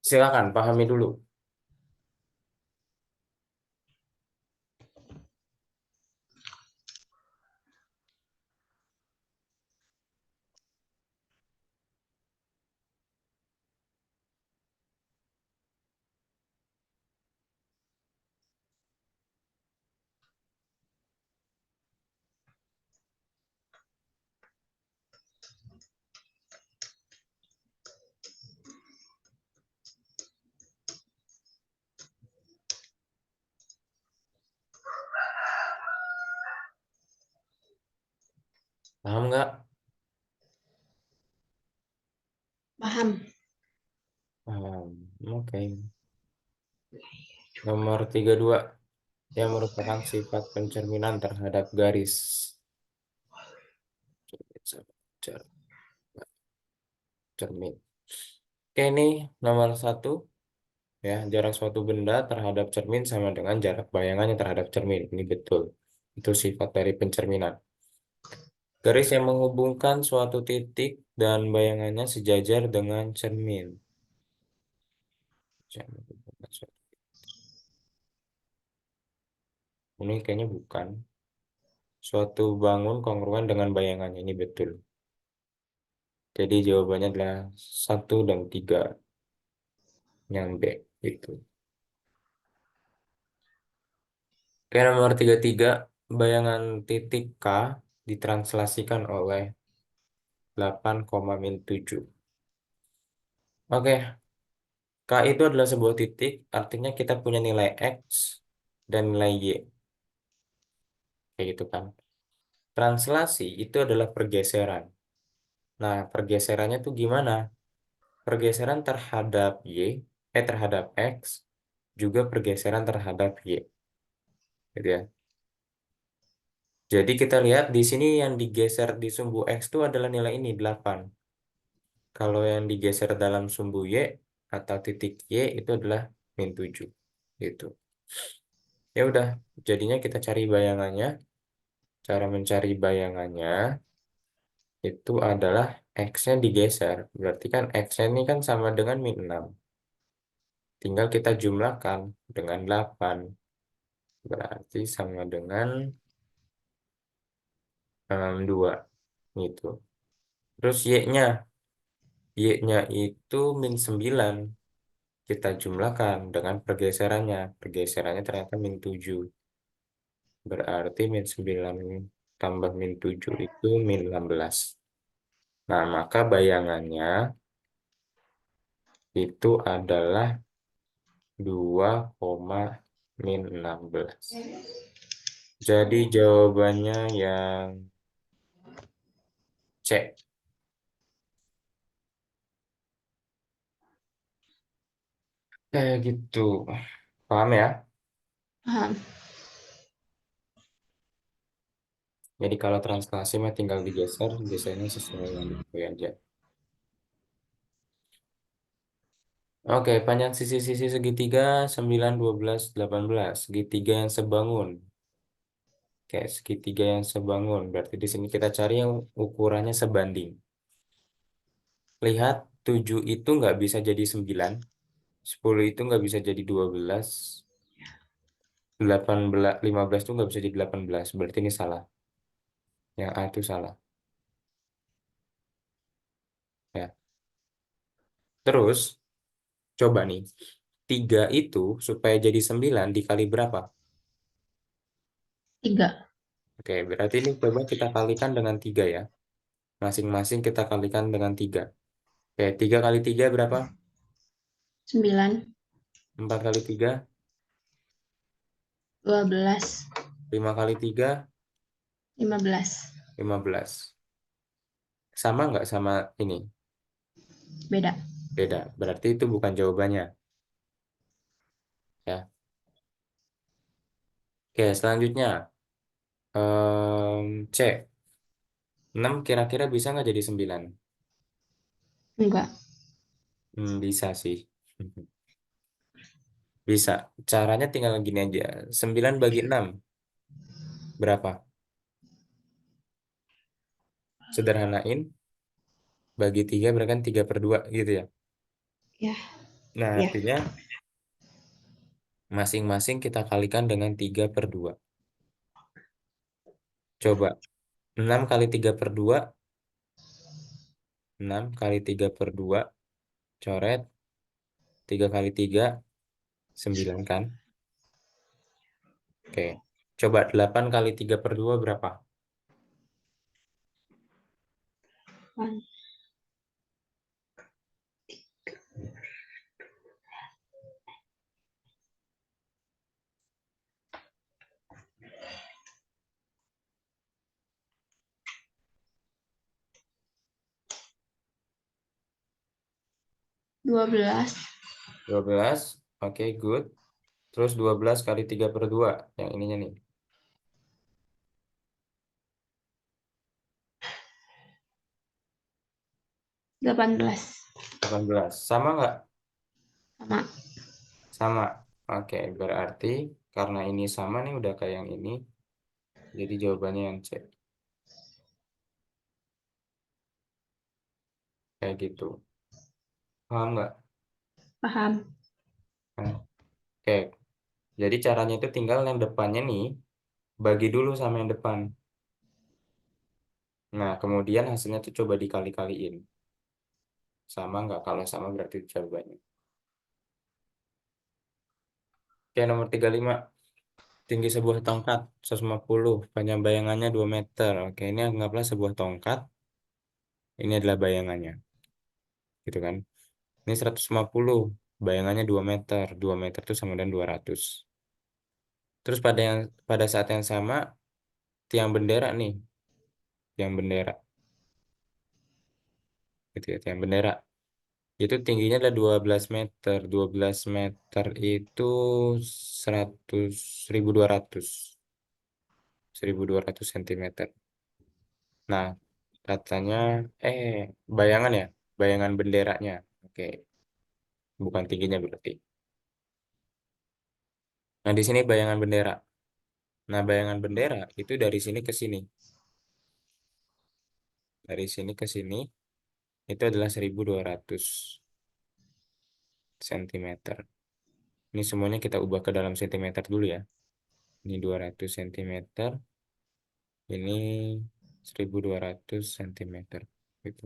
Silakan pahami dulu. Paham nggak? Paham. Paham. Oke. Nomor 32 yang merupakan sifat pencerminan terhadap garis. Cermin. Oke, ini nomor satu. Ya, jarak suatu benda terhadap cermin sama dengan jarak bayangannya terhadap cermin. Ini betul. Itu sifat dari pencerminan. Garis yang menghubungkan suatu titik dan bayangannya sejajar dengan cermin. Ini kayaknya bukan. Suatu bangun kongruen dengan bayangannya. Ini betul. Jadi jawabannya adalah satu dan tiga yang B. Itu. Oke, nomor 33. Bayangan titik K ditranslasikan oleh 8,-7. Oke, K itu adalah sebuah titik, artinya kita punya nilai X dan nilai Y. Kayak gitu kan. Translasi itu adalah pergeseran. Nah, pergeserannya tuh gimana? Pergeseran terhadap terhadap X, juga pergeseran terhadap Y. Gitu ya. Jadi kita lihat di sini yang digeser di sumbu X itu adalah nilai ini, 8. Kalau yang digeser dalam sumbu Y atau titik Y itu adalah -7. Gitu. Ya udah, jadinya kita cari bayangannya. Cara mencari bayangannya itu adalah X-nya digeser. Berarti kan X-nya ini kan sama dengan -6. Tinggal kita jumlahkan dengan 8. Berarti sama dengan 2. Gitu. Terus Y-nya. Y-nya itu -9. Kita jumlahkan dengan pergeserannya. Pergeserannya ternyata -7. Berarti -9 tambah -7 itu -16. Nah, maka bayangannya itu adalah 2,-16. Jadi jawabannya yang C. Kayak gitu. Paham ya? Paham. Jadi kalau translasi mah tinggal digeser, gesernya sesuai yang dipakai aja. Oke, panjang sisi-sisi segitiga 9, 12, 18. Segitiga yang sebangun. Kayak segitiga yang sebangun. Berarti di sini kita cari yang ukurannya sebanding. Lihat, 7 itu nggak bisa jadi 9. 10 itu nggak bisa jadi 12. 18, 15 itu nggak bisa jadi 18. Berarti ini salah. Yang A itu salah. Ya. Terus, coba nih. 3 itu supaya jadi 9 dikali berapa? 3. Oke, berarti ini coba kita kalikan dengan 3 ya. Masing-masing kita kalikan dengan 3. Oke, 3 kali 3 berapa? 9. 4 kali 3, 12. 5 kali 3, 15. 15. Sama nggak sama ini? Beda. Beda. Berarti itu bukan jawabannya. Ya. Oke, selanjutnya. C. 6 kira-kira bisa nggak jadi 9? Enggak. Bisa sih. Bisa. Caranya tinggal gini aja. 9 bagi 6. Berapa? sederhanain, bagi 3 berarti kan 3 per 2 gitu ya. Ya, Nah, ya. artinya masing-masing kita kalikan dengan 3 per 2. Coba, 6 kali 3 per 2, 6 kali 3 per 2, coret, 3 kali 3, 9 kan? Oke, coba 8 kali 3 per 2 berapa? 12. 12, oke, good. Terus 12 kali 3 per 2, yang ininya nih, 18. 18. Sama nggak? Sama. Sama. Oke, berarti karena ini sama nih udah kayak yang ini, jadi jawabannya yang C. Kayak gitu. Paham nggak? Paham. Nah, oke, jadi caranya itu tinggal yang depannya nih, bagi dulu sama yang depan. Nah, kemudian hasilnya tuh coba dikali-kaliin. Sama nggak? Kalau sama berarti itu jawabannya. Oke, nomor 35. Tinggi sebuah tongkat 150, panjang bayangannya 2 meter. Oke, ini anggaplah sebuah tongkat. Ini adalah bayangannya. Gitu kan. Ini 150, bayangannya 2 meter. 2 meter itu sama dengan 200. Terus pada saat yang sama, tiang bendera nih. Tiang bendera. Gitu ya, tiang bendera. Itu tingginya adalah 12 meter. 12 meter itu 100, 1200. 1200 cm. Nah, katanya, eh, bayangan ya, bayangan benderanya. Oke, bukan tingginya berarti. Nah, di sini bayangan bendera. Nah, bayangan bendera itu dari sini ke sini. Dari sini ke sini itu adalah 1200 cm. Ini semuanya kita ubah ke dalam sentimeter dulu ya. Ini 200 cm, ini 1200 cm. Gitu.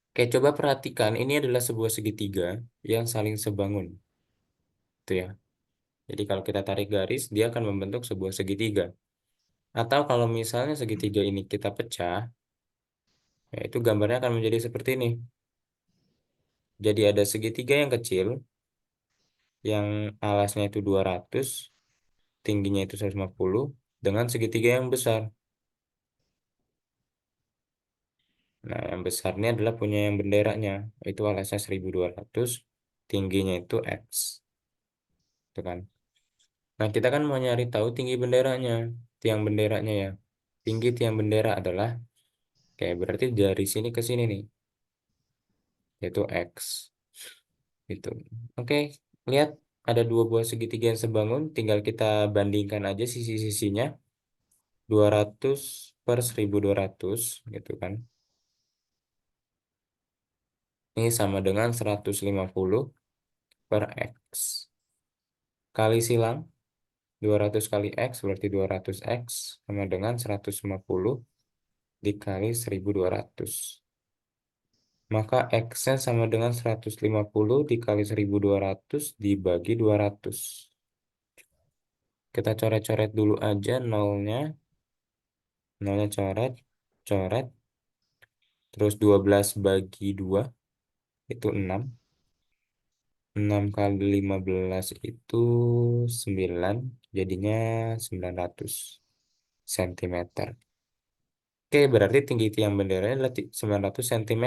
Oke, coba perhatikan, ini adalah sebuah segitiga yang saling sebangun. Itu ya. Jadi kalau kita tarik garis, dia akan membentuk sebuah segitiga. Atau kalau misalnya segitiga ini kita pecah, yaitu gambarnya akan menjadi seperti ini. Jadi ada segitiga yang kecil, yang alasnya itu 200, tingginya itu 150, dengan segitiga yang besar. Nah, yang besar ini adalah punya yang benderanya, itu alasnya 1200, tingginya itu X. Itu kan. Nah, kita kan mau nyari tahu tinggi benderanya, tiang benderanya ya. Tinggi tiang bendera adalah, kayak berarti dari sini ke sini nih, yaitu X. Gitu. Oke, lihat ada dua buah segitiga yang sebangun, tinggal kita bandingkan aja sisi-sisinya. 200 per 1200 gitu kan. Ini sama dengan 150 per X. Kali silang, 200 kali X berarti 200X sama dengan 150 dikali 1200. Maka X-nya sama dengan 150 dikali 1200 dibagi 200. Kita coret-coret dulu aja nolnya. Nolnya coret, coret. Terus 12 bagi 2 itu 6. 6 kali 15 itu 9. Jadinya 900 cm. Oke, berarti tinggi tiang bendera adalah 900 cm.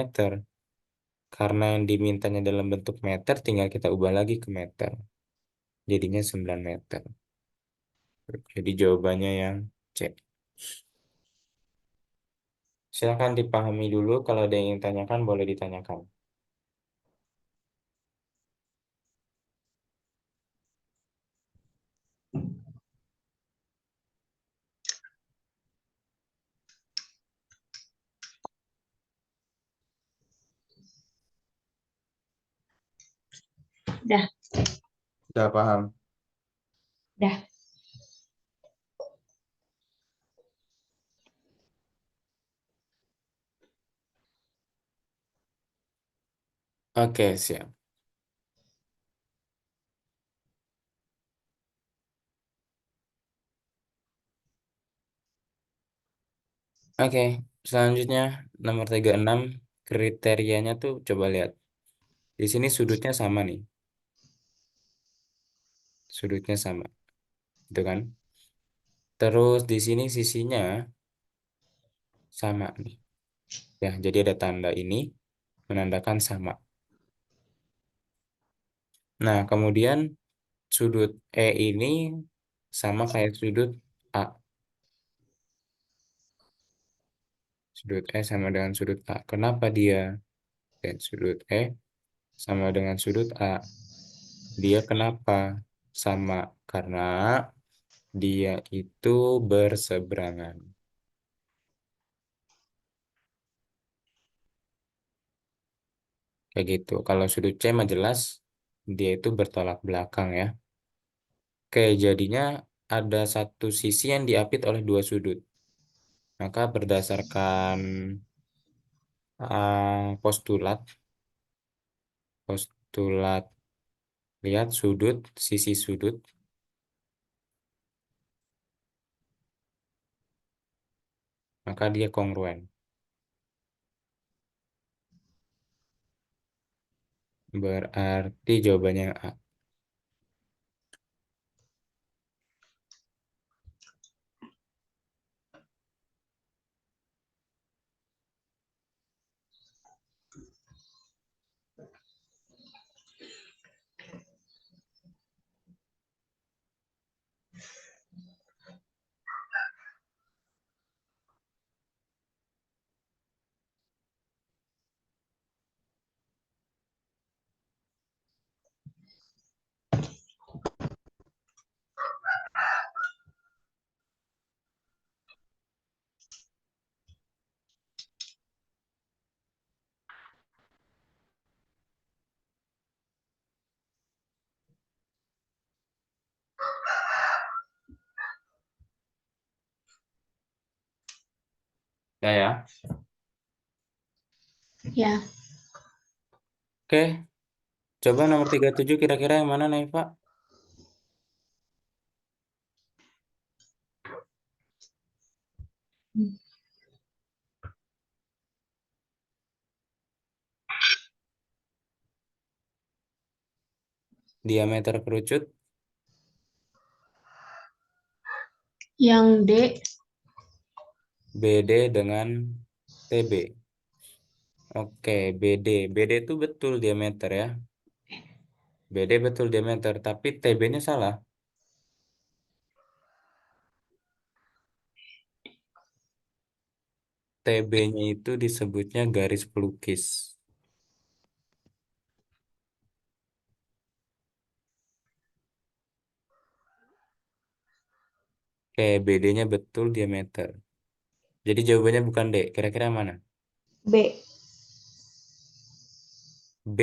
Karena yang dimintanya dalam bentuk meter, tinggal kita ubah lagi ke meter. Jadinya 9 meter. Jadi jawabannya yang C. Silakan dipahami dulu. Kalau ada yang ingin tanyakan, boleh ditanyakan. Dah, Udah paham. dah. Oke, siap. Oke, selanjutnya nomor 36 kriterianya tuh coba lihat. Di sini sudutnya sama nih. Sudutnya sama, gitu kan? Terus di sini sisinya sama nih. Ya, jadi ada tanda ini menandakan sama. Nah, kemudian sudut E ini sama kayak sudut A. Sudut E sama dengan sudut A. Kenapa dia dan sudut E sama dengan sudut A? Dia kenapa sama? Karena dia itu berseberangan. Kayak gitu. Kalau sudut C mah jelas dia itu bertolak belakang ya. Oke, jadinya ada satu sisi yang diapit oleh dua sudut. Maka berdasarkan postulat, lihat sudut, sisi sudut, maka dia kongruen. Berarti jawabannya A. Ya ya. Ya, Oke, coba nomor 37 kira-kira yang mana, Naifa? Diameter kerucut yang D, BD dengan TB. Oke, BD. BD itu betul diameter ya. BD betul diameter, tapi TB-nya salah. TB-nya itu disebutnya garis pelukis. Oke, BD-nya betul diameter. Jadi jawabannya bukan D. Kira-kira mana? B. B.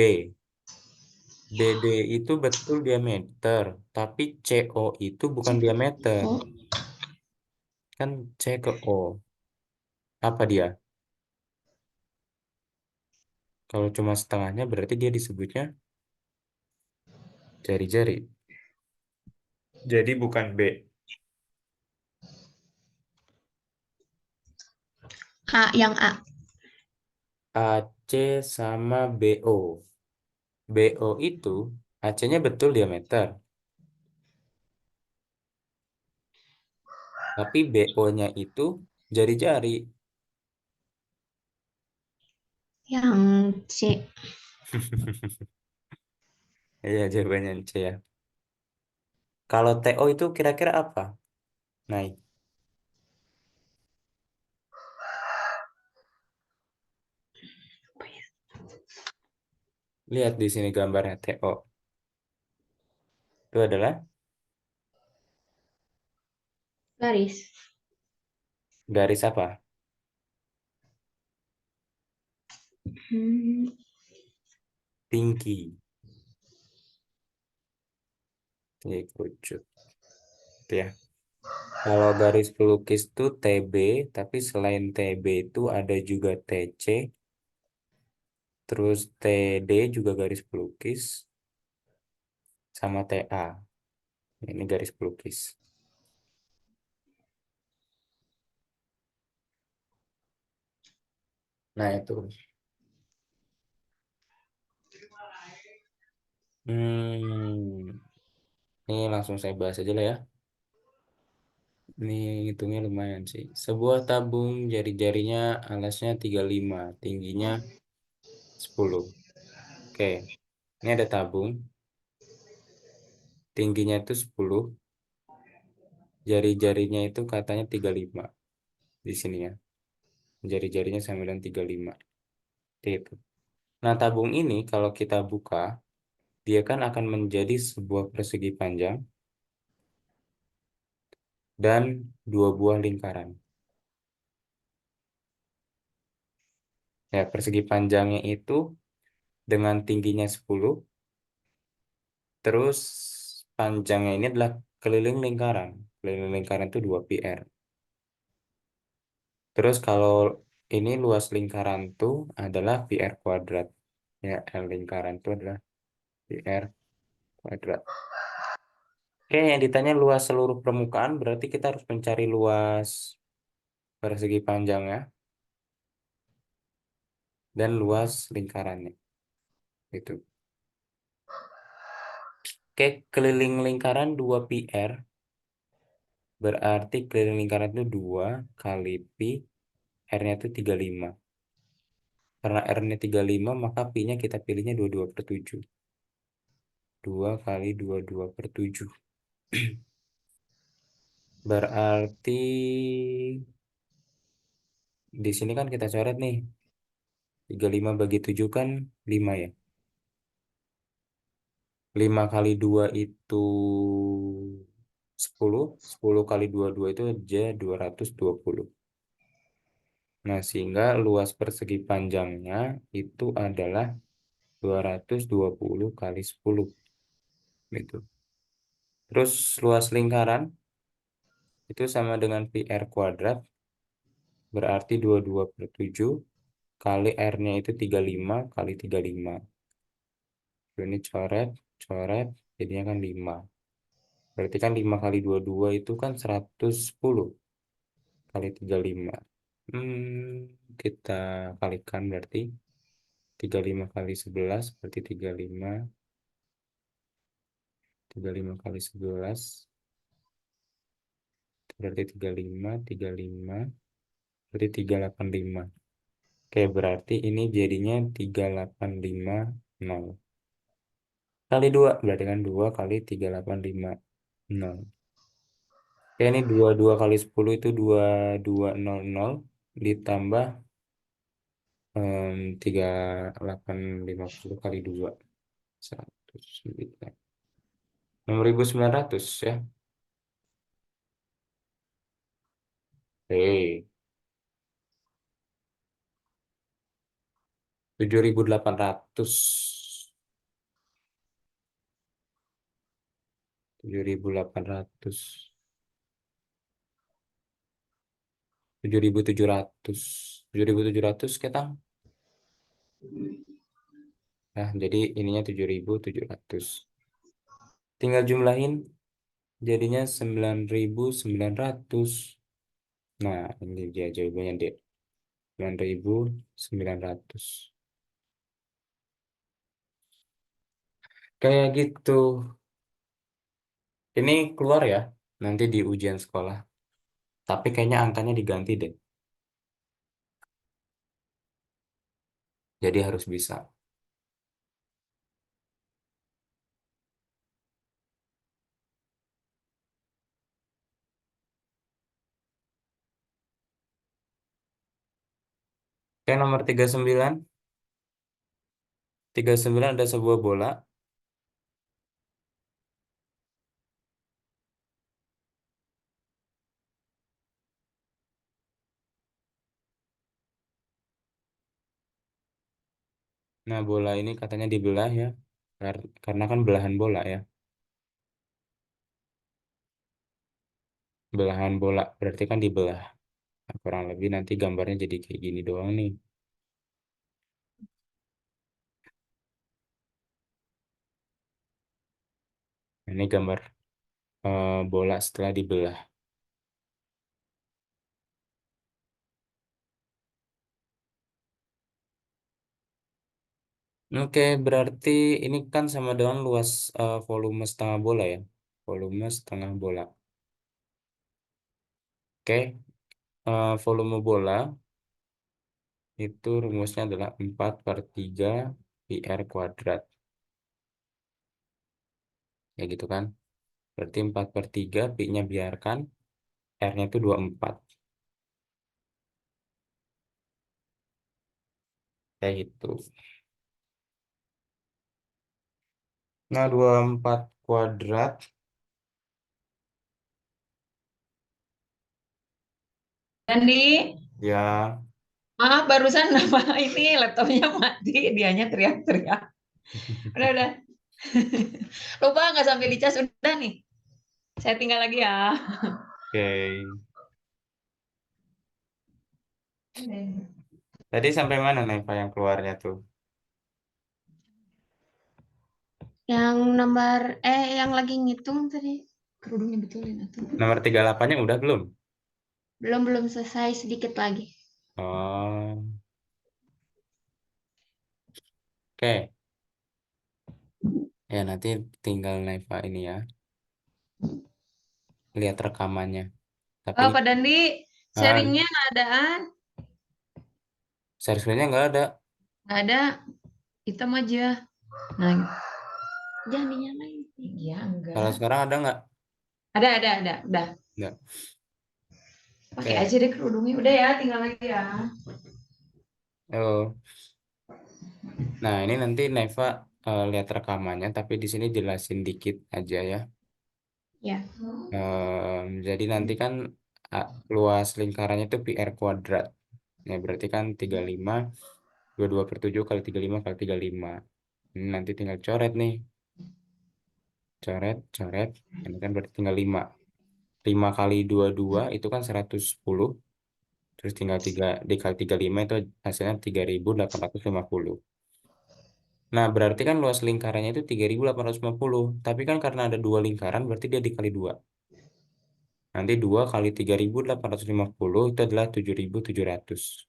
BD itu betul diameter, tapi CO itu bukan diameter. Oh, Kan C ke O. Apa dia? Kalau cuma setengahnya berarti dia disebutnya jari-jari. Jadi bukan B. A yang A. AC sama BO. BO itu AC-nya betul diameter, tapi BO-nya itu jari-jari. Yang C. Iya, jawabannya C ya. Kalau TO itu kira-kira apa? Naik. Lihat di sini gambarnya TO. Itu adalah Garis. garis apa? Hmm, Tinggi. Dikerucut. Gitu ya. Kalau garis pelukis itu TB, tapi selain TB itu ada juga TC, terus TD juga garis pelukis, sama TA. Ini garis pelukis. Nah itu. Ini langsung saya bahas aja lah ya. Ini hitungnya lumayan sih. Sebuah tabung jari-jarinya alasnya 35, tingginya 10. Oke, ini ada tabung, tingginya itu 10, jari-jarinya itu katanya 35 di sini ya. Jari-jarinya sama dengan 35. Itu. Nah, tabung ini kalau kita buka, dia kan akan menjadi sebuah persegi panjang dan dua buah lingkaran. Ya, persegi panjangnya itu dengan tingginya 10, terus panjangnya ini adalah keliling lingkaran. Keliling lingkaran itu 2πr. Terus kalau ini luas lingkaran itu adalah πr kuadrat. Ya, L lingkaran itu adalah πr kuadrat. Oke, yang ditanya luas seluruh permukaan berarti kita harus mencari luas persegi panjangnya dan luas lingkarannya. Itu. Oke, keliling lingkaran 2πr berarti keliling lingkaran itu 2 kali pi, R-nya itu 35. Karena R-nya 35, maka pi-nya kita pilihnya 22/7. 2 kali 22/7. Berarti di sini kan kita coret nih. 35 bagi 7 kan 5 ya. 5 kali 2 itu 10. 10 kali 22 itu aja 220. Nah, sehingga luas persegi panjangnya itu adalah 220 kali 10. Gitu. Terus luas lingkaran itu sama dengan pi r kuadrat, berarti 22/7 kali R-nya itu 35 kali 35. Ini coret, coret, jadinya kan 5. Berarti kan 5 kali 22 itu kan 110 kali 35. Kita kalikan berarti 35 kali 11 berarti 35. 35 kali 11 berarti 35, 35 berarti 385. Oke, berarti ini jadinya 3850 kali 2 berarti kan 2 kali 3850. Oke, ini 22 kali 10 itu 2200 ditambah 3850 kali 2. 109. 6.900 ya. Oke, 7.800. 7.800. 7.700. 7.700 kita. Nah, jadi ininya 7.700. Tinggal jumlahin jadinya 9.900. Nah, ini dia jawabannya, Dek. 9.900. Kayak gitu. Ini keluar ya nanti di ujian sekolah. Tapi kayaknya angkanya diganti deh. Jadi harus bisa. Oke, nomor 39. 39 ada sebuah bola. Nah, bola ini katanya dibelah ya. Karena kan belahan bola ya. belahan bola. Berarti kan dibelah. Nah, kurang lebih nanti gambarnya jadi kayak gini doang nih. Nah, ini gambar bola setelah dibelah. Oke, berarti ini kan sama dengan luas volume setengah bola ya. Volume setengah bola. Oke, volume bola itu rumusnya adalah 4 per 3 pi R kuadrat. Ya gitu kan. Berarti 4 per 3, pi-nya biarkan, R-nya itu 24. Kayak gitu. Nah, 24 kuadrat, Dandi, ya. maaf barusan nama ini laptopnya mati, dianya teriak-teriak. Udah. Lupa nggak sampai dicas udah nih. Saya tinggal lagi ya. Oke. Tadi sampai mana Neva yang keluarnya tuh? Yang yang lagi ngitung tadi. Kerudungnya betulin atau Nomor 38-nya udah belum? belum selesai sedikit lagi. Oh, oke. Ya, nanti tinggal Neva ini ya. Lihat rekamannya. Tapi Oh, ini Pak Dandi, ah, sharingnya nggak adaan. seriusnya nggak ada. Nggak ada, hitam aja. Nah, jangan dinyalain. Iya, Kalau enggak. sekarang ada nggak? Ada. Udah. Nggak. Pakai Oke. aja deh kerudungnya. Udah ya, tinggal lagi ya. Oh. Nah, ini nanti Neva lihat rekamannya, tapi di sini jelasin dikit aja ya. Ya. Jadi nanti kan luas lingkarannya itu pi r kuadrat. Ya, berarti kan 35, 22 per 7 kali 35 kali 35. Ini nanti tinggal coret nih. Coret. Ini kan berarti tinggal 5. 5 kali 22 itu kan 110. Terus tinggal 3 dikali 35 itu hasilnya 3.850. Nah, berarti kan luas lingkarannya itu 3.850. Tapi kan karena ada dua lingkaran, berarti dia dikali 2. Nanti 2 kali 3.850 itu adalah 7.700.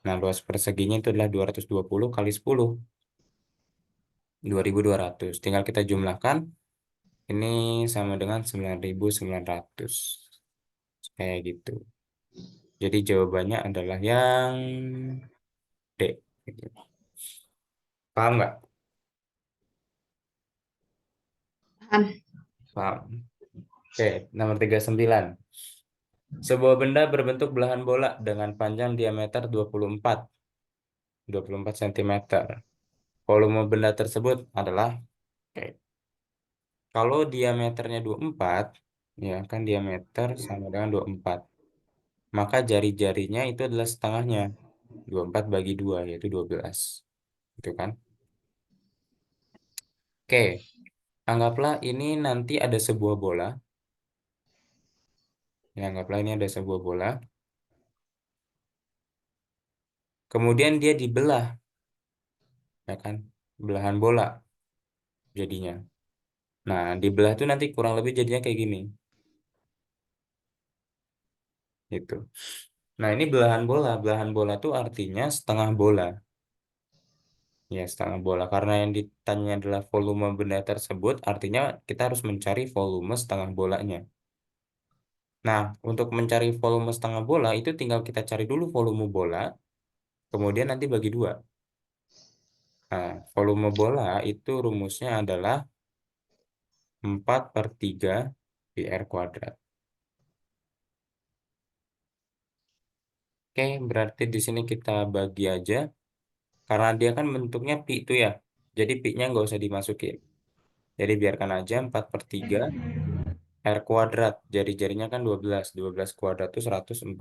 Nah, luas perseginya itu adalah 220 kali 10. 2.200. Tinggal kita jumlahkan. Ini sama dengan 9.900. Kayak gitu. Jadi jawabannya adalah yang D. Gitu. Paham nggak? Paham. Paham. Oke, nomor 39. Sebuah benda berbentuk belahan bola dengan panjang diameter 24 cm. Volume benda tersebut adalah, oke, kalau diameternya 24, ya kan diameter sama dengan 24. Maka jari-jarinya itu adalah setengahnya. 24 bagi 2 yaitu 12. Gitu kan? Oke, anggaplah ini nanti ada sebuah bola. Ya, anggaplah ini ada sebuah bola. Kemudian dia dibelah, ya kan? Belahan bola jadinya. Nah, dibelah itu nanti kurang lebih jadinya kayak gini. Gitu. Nah, ini belahan bola. Belahan bola itu artinya setengah bola. Ya, setengah bola. Karena yang ditanya adalah volume benda tersebut, artinya kita harus mencari volume setengah bolanya. Nah, untuk mencari volume setengah bola, itu tinggal kita cari dulu volume bola, kemudian nanti bagi dua. Nah, volume bola itu rumusnya adalah 4 per 3 pi r kuadrat. Oke, berarti di sini kita bagi aja. Karena dia kan bentuknya pi itu ya. Jadi pi-nya nggak usah dimasukin. Jadi biarkan aja 4 per 3 R kuadrat. Jari-jarinya kan 12. 12 kuadrat itu 144.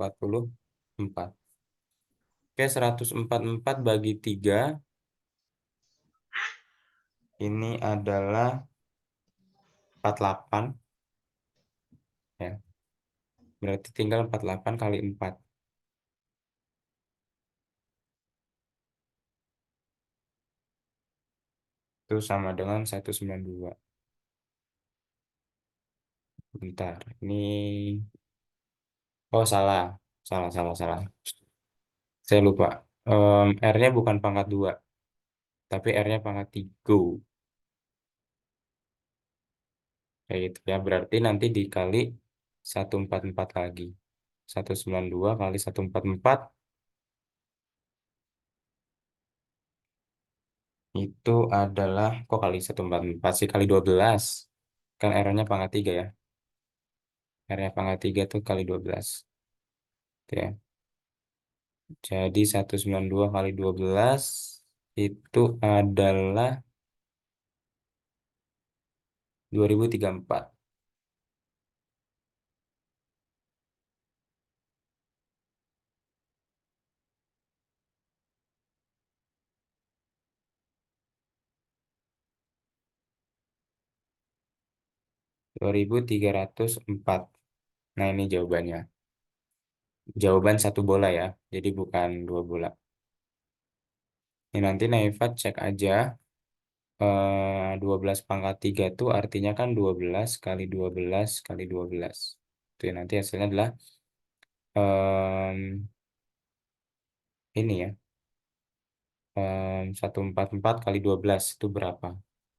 Oke, 144 bagi 3 ini adalah 48 ya. Berarti tinggal 48 kali 4. Itu sama dengan 192. Bentar, ini... Oh, salah. Salah, salah, salah. Saya lupa. R-nya bukan pangkat 2, tapi R-nya pangkat 3. Kayak gitu ya. Berarti nanti dikali 144 lagi. 192 kali 144 itu adalah... Kok kali 144 sih? Kali 12. Kan R-nya pangkat 3 ya. R-nya pangkat 3 tuh kali 12. Gitu ya. Jadi 192 kali 12 itu adalah 2034. 2304. Nah, ini jawabannya. Jawaban satu bola ya. Jadi bukan dua bola. Ini nanti Naifat cek aja. 12 pangkat 3 itu artinya kan 12 kali 12 kali 12. Itu ya, nanti hasilnya adalah em, ini ya. 144 kali 12 itu berapa?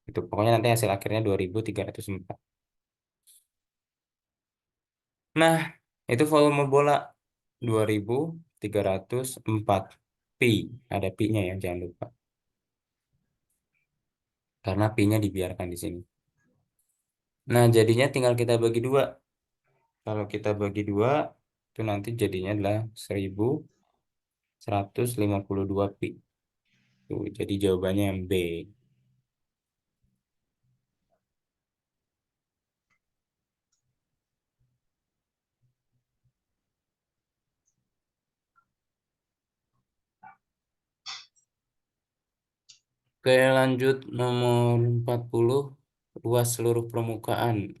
Itu pokoknya nanti hasil akhirnya 2304. Nah, itu volume bola 2304 pi. Ada pi-nya ya, jangan lupa. Karena pi-nya dibiarkan di sini. Nah, jadinya tinggal kita bagi dua. Kalau kita bagi dua, itu nanti jadinya adalah 1152 pi. Tuh, jadi jawabannya yang B. Oke, lanjut nomor 40. Luas seluruh permukaan.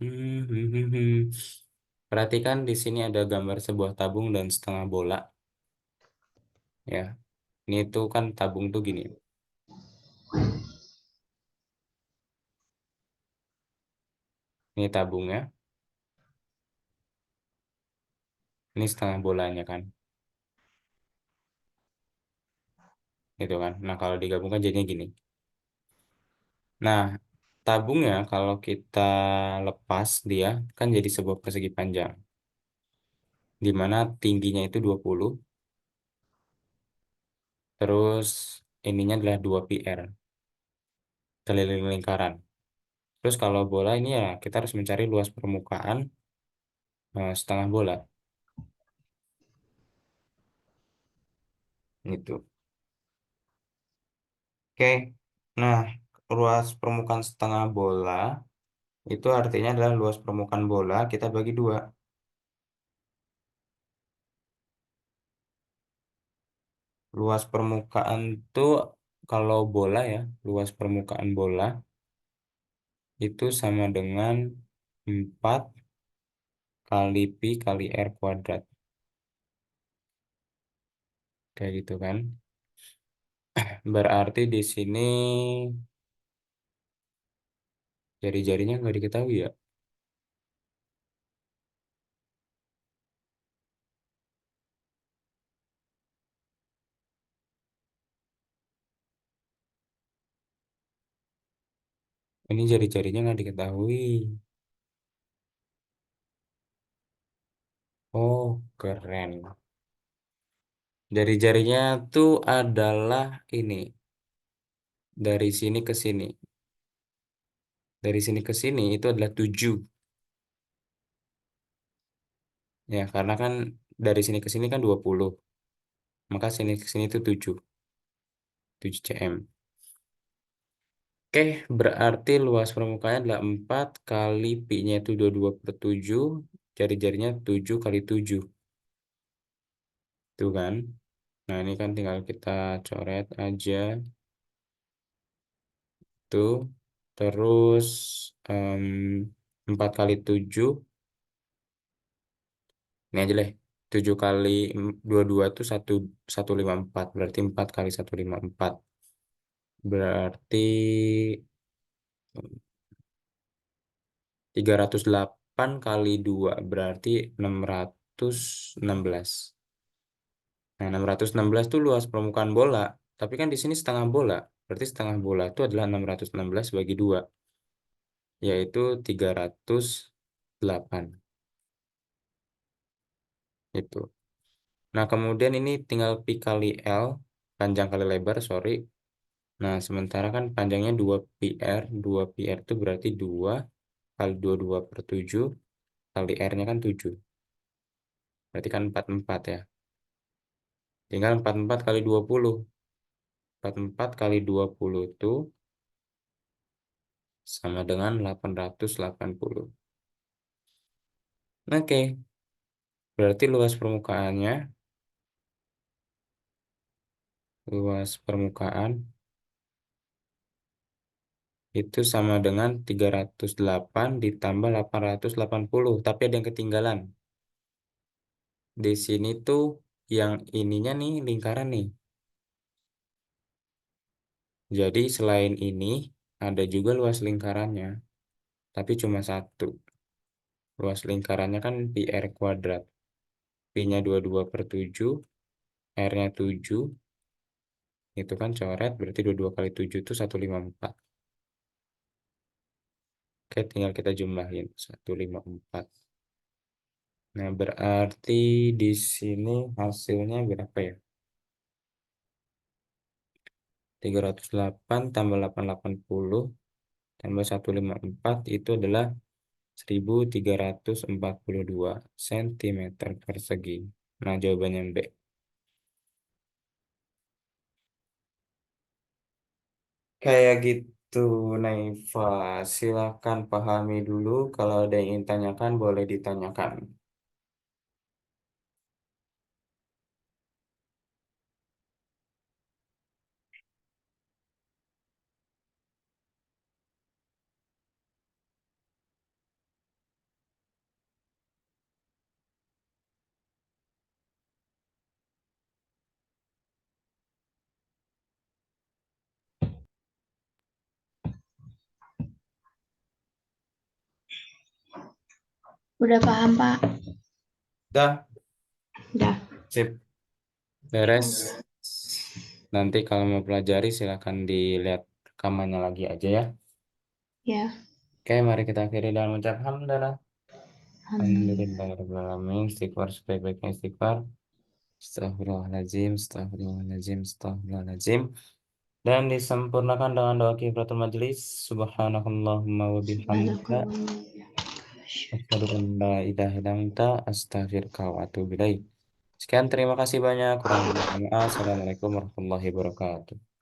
Perhatikan di sini ada gambar sebuah tabung dan setengah bola. Ya, ini tuh kan tabung tuh gini. Ini tabungnya, ini setengah bolanya kan. Gitu kan. Nah, kalau digabungkan jadinya gini. Nah, tabungnya kalau kita lepas dia kan jadi sebuah persegi panjang. Di mana tingginya itu 20, terus ininya adalah 2 PR, keliling lingkaran. Terus kalau bola ini ya kita harus mencari luas permukaan setengah bola. Gitu. Oke. Nah, luas permukaan setengah bola itu artinya adalah luas permukaan bola kita bagi dua. Luas permukaan tuh kalau bola ya, luas permukaan bola itu sama dengan 4 kali pi kali r kuadrat. Kayak gitu kan. Berarti di sini jari-jarinya nggak diketahui ya. Ini jari-jarinya nggak diketahui. Oh, keren. Jari-jarinya tuh adalah ini. Dari sini ke sini. Dari sini ke sini itu adalah 7. Ya, karena kan dari sini ke sini kan 20. Maka sini ke sini itu 7. 7 cm. Oke, berarti luas permukaannya adalah 4 kali pi-nya itu 22/7. Jari-jarinya 7 kali 7. Itu kan. Nah, ini kan tinggal kita coret aja. Tuh. Terus 4 kali 7 Ini aja deh. 7 kali 22 tuh 154. Berarti 4 kali 154. Berarti 308 kali 2 berarti 616. Nah, 616 itu luas permukaan bola. Tapi kan di sini setengah bola. Berarti setengah bola itu adalah 616 bagi 2, yaitu 308. Itu. Nah, kemudian ini tinggal pi kali L, panjang kali lebar, sorry. Nah, sementara kan panjangnya 2 pi r. 2 pi r itu berarti 2 kali 22 per 7 kali R-nya kan 7. Berarti kan 44 ya. Tinggal 44 kali 20. 44 kali 20 itu sama dengan 880. Oke, berarti luas permukaan itu sama dengan 308 ditambah 880. Tapi ada yang ketinggalan. Di sini tuh yang ininya nih lingkaran nih. Jadi selain ini ada juga luas lingkarannya, tapi cuma satu. Luas lingkarannya kan pi r kuadrat. Pi-nya 22 per 7, R-nya 7, itu kan coret, berarti 22 kali 7 itu 154. Oke, tinggal kita jumlahin 154. Nah, berarti di sini hasilnya berapa ya? 308 tambah 880 tambah 154 itu adalah 1342 cm persegi. Nah, jawabannya B. Kayak gitu, Naifa. Silakan pahami dulu. Kalau ada yang ingin tanyakan, boleh ditanyakan. Udah paham, Pak? Dah, Udah. sip, beres. Nanti kalau mau pelajari, silakan dilihat rekamannya lagi aja ya. Ya. Oke, mari kita akhiri dengan mengucap hamdalah. Amin. Alhamdulillahirrahmanirrahim. Istighfar, sebaik-baiknya istighfar. Astagfirullahaladzim, astagfirullahaladzim, astagfirullahaladzim. Dan disempurnakan dengan doa kifaratul majelis. Subhanakallahumma wa bihamdika. Subhanakallah. Asyhadu an la ilaha illa anta astaghfiruka wa atubu ilaik. Sekian, terima kasih banyak. Kurang lebih mohon maaf. Assalamualaikum warahmatullahi wabarakatuh.